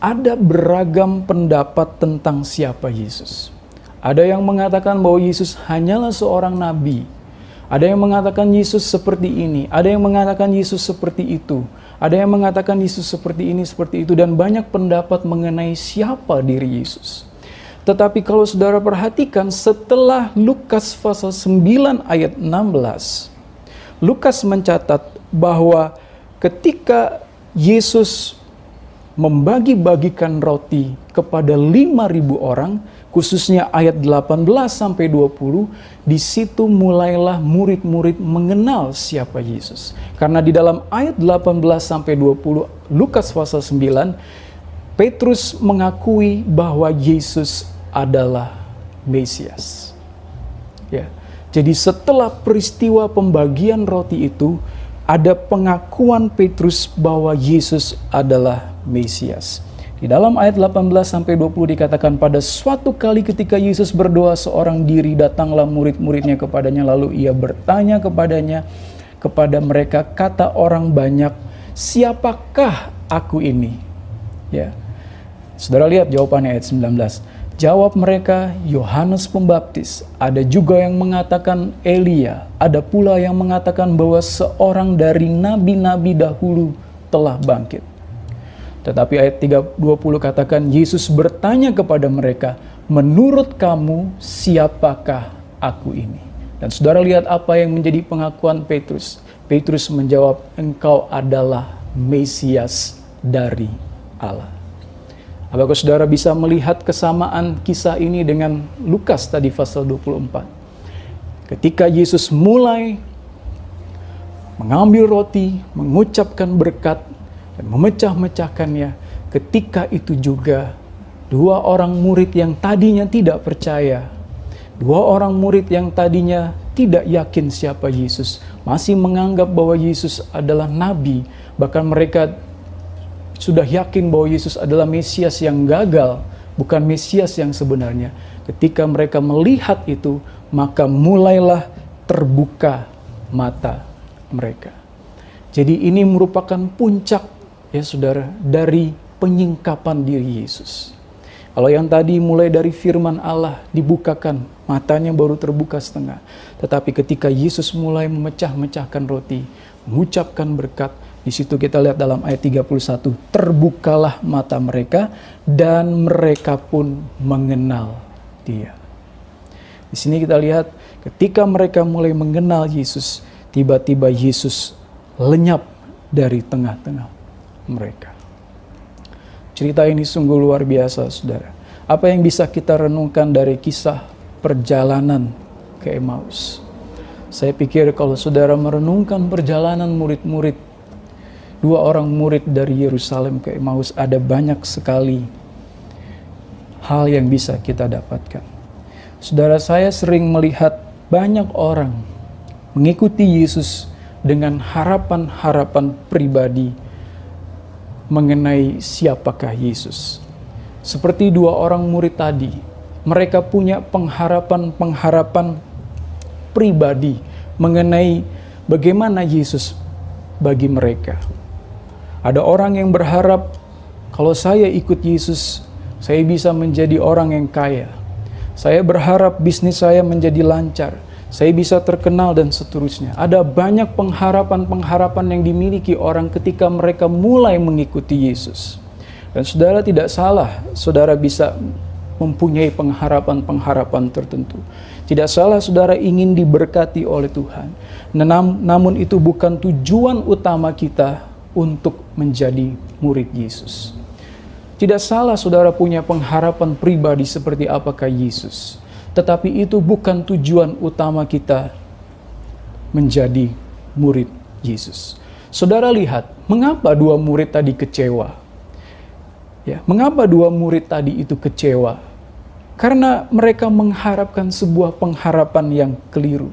ada beragam pendapat tentang siapa Yesus. Ada yang mengatakan bahwa Yesus hanyalah seorang nabi. Ada yang mengatakan Yesus seperti ini. Ada yang mengatakan Yesus seperti itu. Ada yang mengatakan Yesus seperti ini, seperti itu. Dan banyak pendapat mengenai siapa diri Yesus. Tetapi kalau saudara perhatikan, setelah Lukas pasal 9 ayat 16, Lukas mencatat bahwa ketika Yesus membagi-bagikan roti kepada 5.000 orang, khususnya ayat 18-20, di situ mulailah murid-murid mengenal siapa Yesus. Karena di dalam ayat 18-20 Lukas pasal 9, Petrus mengakui bahwa Yesus adalah Mesias. Ya. Jadi setelah peristiwa pembagian roti itu, ada pengakuan Petrus bahwa Yesus adalah Mesias. Di dalam ayat 18-20 dikatakan, pada suatu kali ketika Yesus berdoa seorang diri, datanglah murid-muridnya kepadanya, lalu ia bertanya kepada mereka, kata orang banyak, siapakah aku ini? Ya. Saudara lihat jawabannya ayat 19. Jawab mereka, Yohanes Pembaptis. Ada juga yang mengatakan Elia. Ada pula yang mengatakan bahwa seorang dari nabi-nabi dahulu telah bangkit. Tetapi ayat 20 katakan, Yesus bertanya kepada mereka, menurut kamu siapakah aku ini? Dan saudara lihat apa yang menjadi pengakuan Petrus. Petrus menjawab, engkau adalah Mesias dari Allah. Apakah saudara bisa melihat kesamaan kisah ini dengan Lukas tadi pasal 24? Ketika Yesus mulai mengambil roti, mengucapkan berkat, dan memecah-mecahkannya, ketika itu juga dua orang murid yang tadinya tidak percaya, dua orang murid yang tadinya tidak yakin siapa Yesus, masih menganggap bahwa Yesus adalah nabi, bahkan mereka sudah yakin bahwa Yesus adalah Mesias yang gagal, bukan Mesias yang sebenarnya. Ketika mereka melihat itu, maka mulailah terbuka mata mereka. Jadi ini merupakan puncak, ya saudara, dari penyingkapan diri Yesus. Kalau yang tadi mulai dari firman Allah dibukakan, matanya baru terbuka setengah. Tetapi ketika Yesus mulai memecah-mecahkan roti, mengucapkan berkat, di situ kita lihat dalam ayat 31, terbukalah mata mereka dan mereka pun mengenal Dia. Di sini kita lihat ketika mereka mulai mengenal Yesus, tiba-tiba Yesus lenyap dari tengah-tengah mereka. Cerita ini sungguh luar biasa, saudara. Apa yang bisa kita renungkan dari kisah perjalanan ke Emmaus? Saya pikir kalau saudara merenungkan perjalanan murid-murid, dua orang murid dari Yerusalem ke Emmaus, ada banyak sekali hal yang bisa kita dapatkan. Saudara, saya sering melihat banyak orang mengikuti Yesus dengan harapan-harapan pribadi mengenai siapakah Yesus. Seperti dua orang murid tadi, mereka punya pengharapan-pengharapan pribadi mengenai bagaimana Yesus bagi mereka. Ada orang yang berharap, kalau saya ikut Yesus, saya bisa menjadi orang yang kaya. Saya berharap bisnis saya menjadi lancar. Saya bisa terkenal dan seterusnya. Ada banyak pengharapan-pengharapan yang dimiliki orang ketika mereka mulai mengikuti Yesus. Dan saudara, tidak salah, saudara bisa mempunyai pengharapan-pengharapan tertentu. Tidak salah saudara ingin diberkati oleh Tuhan. Namun itu bukan tujuan utama kita untuk menjadi murid Yesus. Tidak salah saudara punya pengharapan pribadi seperti apakah Yesus. Tetapi itu bukan tujuan utama kita menjadi murid Yesus. Saudara lihat, mengapa dua murid tadi kecewa? Ya, mengapa dua murid tadi itu kecewa? Karena mereka mengharapkan sebuah pengharapan yang keliru.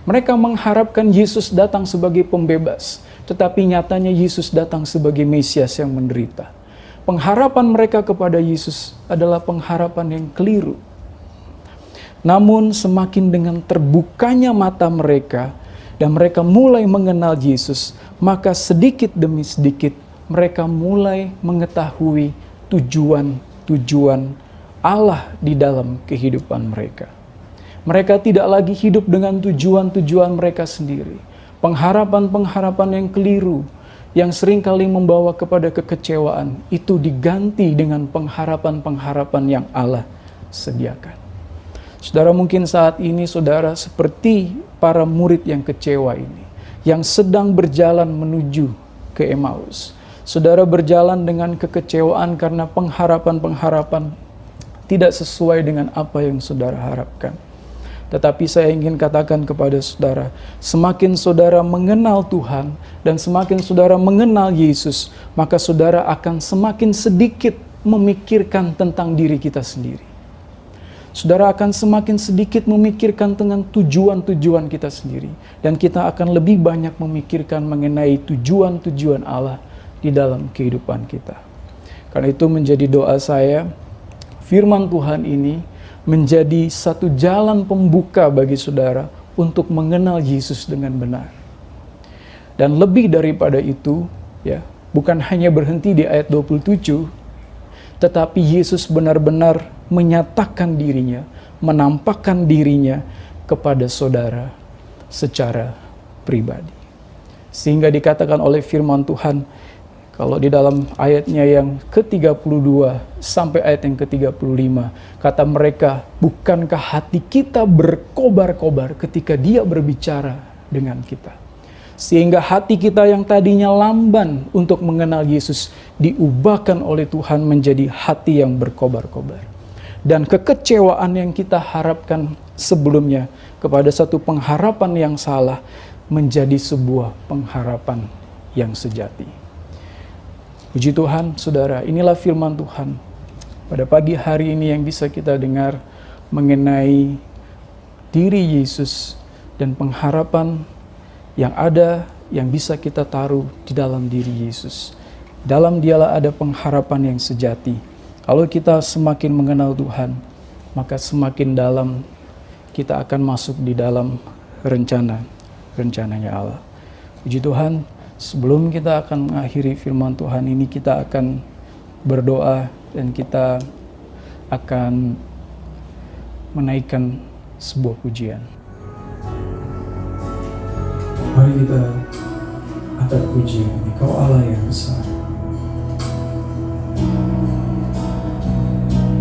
Mereka mengharapkan Yesus datang sebagai pembebas, tetapi nyatanya Yesus datang sebagai Mesias yang menderita. Pengharapan mereka kepada Yesus adalah pengharapan yang keliru. Namun semakin dengan terbukanya mata mereka dan mereka mulai mengenal Yesus, maka sedikit demi sedikit mereka mulai mengetahui tujuan-tujuan Allah di dalam kehidupan mereka. Mereka tidak lagi hidup dengan tujuan-tujuan mereka sendiri. Pengharapan-pengharapan yang keliru yang seringkali membawa kepada kekecewaan itu diganti dengan pengharapan-pengharapan yang Allah sediakan. Saudara, mungkin saat ini saudara seperti para murid yang kecewa ini, yang sedang berjalan menuju ke Emmaus. Saudara berjalan dengan kekecewaan karena pengharapan-pengharapan tidak sesuai dengan apa yang saudara harapkan. Tetapi saya ingin katakan kepada saudara, semakin saudara mengenal Tuhan dan semakin saudara mengenal Yesus, maka saudara akan semakin sedikit memikirkan tentang diri kita sendiri. Saudara akan semakin sedikit memikirkan tentang tujuan-tujuan kita sendiri. Dan kita akan lebih banyak memikirkan mengenai tujuan-tujuan Allah di dalam kehidupan kita. Karena itu menjadi doa saya, firman Tuhan ini menjadi satu jalan pembuka bagi saudara untuk mengenal Yesus dengan benar. Dan lebih daripada itu, ya, bukan hanya berhenti di ayat 27, tetapi Yesus benar-benar menyatakan dirinya, menampakkan dirinya kepada saudara secara pribadi. Sehingga dikatakan oleh firman Tuhan, kalau di dalam ayatnya yang ke-32 sampai ayat yang ke-35, kata mereka, bukankah hati kita berkobar-kobar ketika Dia berbicara dengan kita? Sehingga hati kita yang tadinya lamban untuk mengenal Yesus diubahkan oleh Tuhan menjadi hati yang berkobar-kobar. Dan kekecewaan yang kita harapkan sebelumnya kepada satu pengharapan yang salah menjadi sebuah pengharapan yang sejati. Puji Tuhan, saudara, inilah firman Tuhan pada pagi hari ini yang bisa kita dengar mengenai diri Yesus dan pengharapan yang ada, yang bisa kita taruh di dalam diri Yesus. Dalam Dialah ada pengharapan yang sejati. Kalau kita semakin mengenal Tuhan, maka semakin dalam kita akan masuk di dalam rencananya Allah. Puji Tuhan, sebelum kita akan mengakhiri firman Tuhan ini, kita akan berdoa dan kita akan menaikkan sebuah pujian. Mari kita angkat pujian ini, Kau Allah yang besar.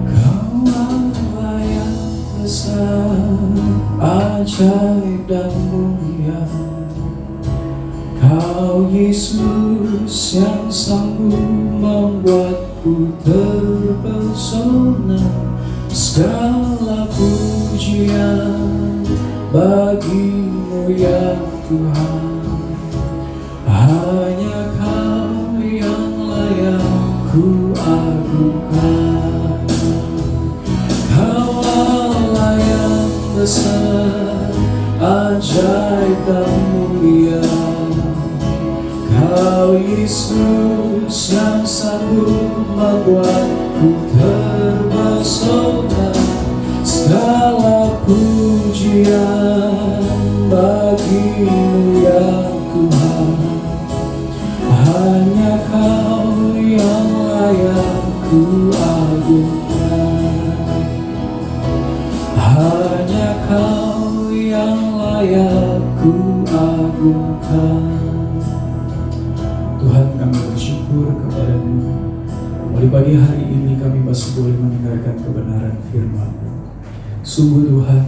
Kau Allah yang besar, ajaib dan mulia. Kau Yesus yang sanggup membuatku terpesona. Segala pujian bagimu ya Tuhan. Hanya Kau yang layak ku agungkan. Kau Allah yang besar, ajaib dan mulia. Kau Yesus yang sanggup membuatku terpesona. Segala pujian bagimu ya Tuhan. Hanya Kau yang layak ku agungkan. Hanya Kau yang layak ku agungkan. Tuhan, kami bersyukur kepada-Mu. Di pagi hari ini kami masih boleh mendengarkan kebenaran firman-Mu. Sungguh Tuhan,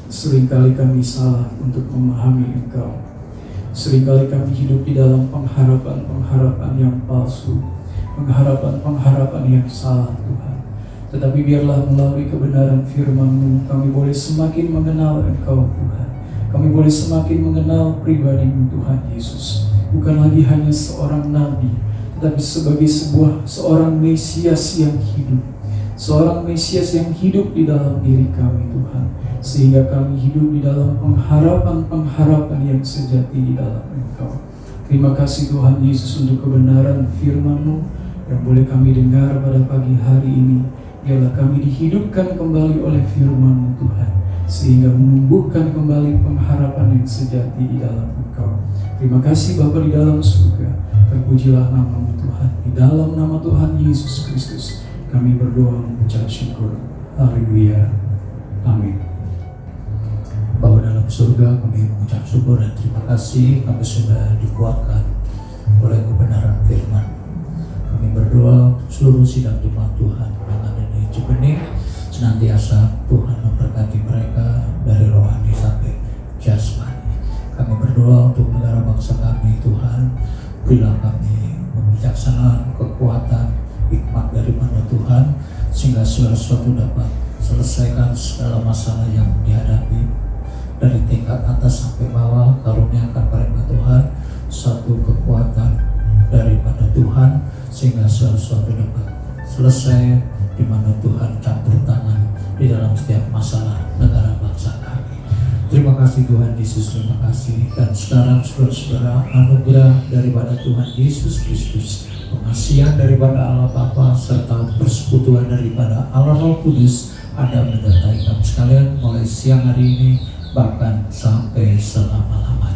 seringkali kami salah untuk memahami Engkau. Seringkali kami hidup di dalam pengharapan-pengharapan yang palsu, pengharapan-pengharapan yang salah Tuhan. Tetapi biarlah melalui kebenaran firman-Mu kami boleh semakin mengenal Engkau Tuhan. Kami boleh semakin mengenal pribadi-Mu Tuhan Yesus. Bukan lagi hanya seorang nabi, tetapi sebagai seorang Mesias yang hidup. Seorang Mesias yang hidup di dalam diri kami Tuhan. Sehingga kami hidup di dalam pengharapan-pengharapan yang sejati di dalam Engkau. Terima kasih Tuhan Yesus untuk kebenaran firman-Mu yang boleh kami dengar pada pagi hari ini. Biarlah kami dihidupkan kembali oleh firman-Mu Tuhan, sehingga menumbuhkan kembali pengharapan yang sejati di dalam Engkau. Terima kasih Bapa di dalam surga, terpujilah nama-Mu Tuhan. Di dalam nama Tuhan Yesus Kristus kami berdoa mengucap syukur. Haleluya. Amin. Bapa dalam surga, kami mengucap syukur dan terima kasih kami sudah dikuatkan oleh kebenaran firman. Kami berdoa untuk seluruh sidang jemaat Tuhan yang ada di Cibening, senantiasa Tuhan memberkati mereka dari rohani sampai jasmani. Kami berdoa untuk negara bangsa kami Tuhan, berilah kami kebijaksanaan, kekuatan, hikmat daripada Tuhan, sehingga segala sesuatu dapat selesaikan segala masalah yang dihadapi dari tingkat atas sampai bawah. Karuniakan kepada Tuhan satu kekuatan daripada Tuhan, sehingga segala sesuatu dapat selesai, di mana Tuhan campur tangan di dalam setiap masalah negara bangsa kami. Terima kasih Tuhan Yesus, terima kasih. Dan sekarang saudara-saudara, anugerah daripada Tuhan Yesus Kristus, pengasihan daripada Allah Bapa, serta persekutuan daripada Allah Roh Kudus ada menyertai kami sekalian mulai siang hari ini bahkan sampai selama-lamanya.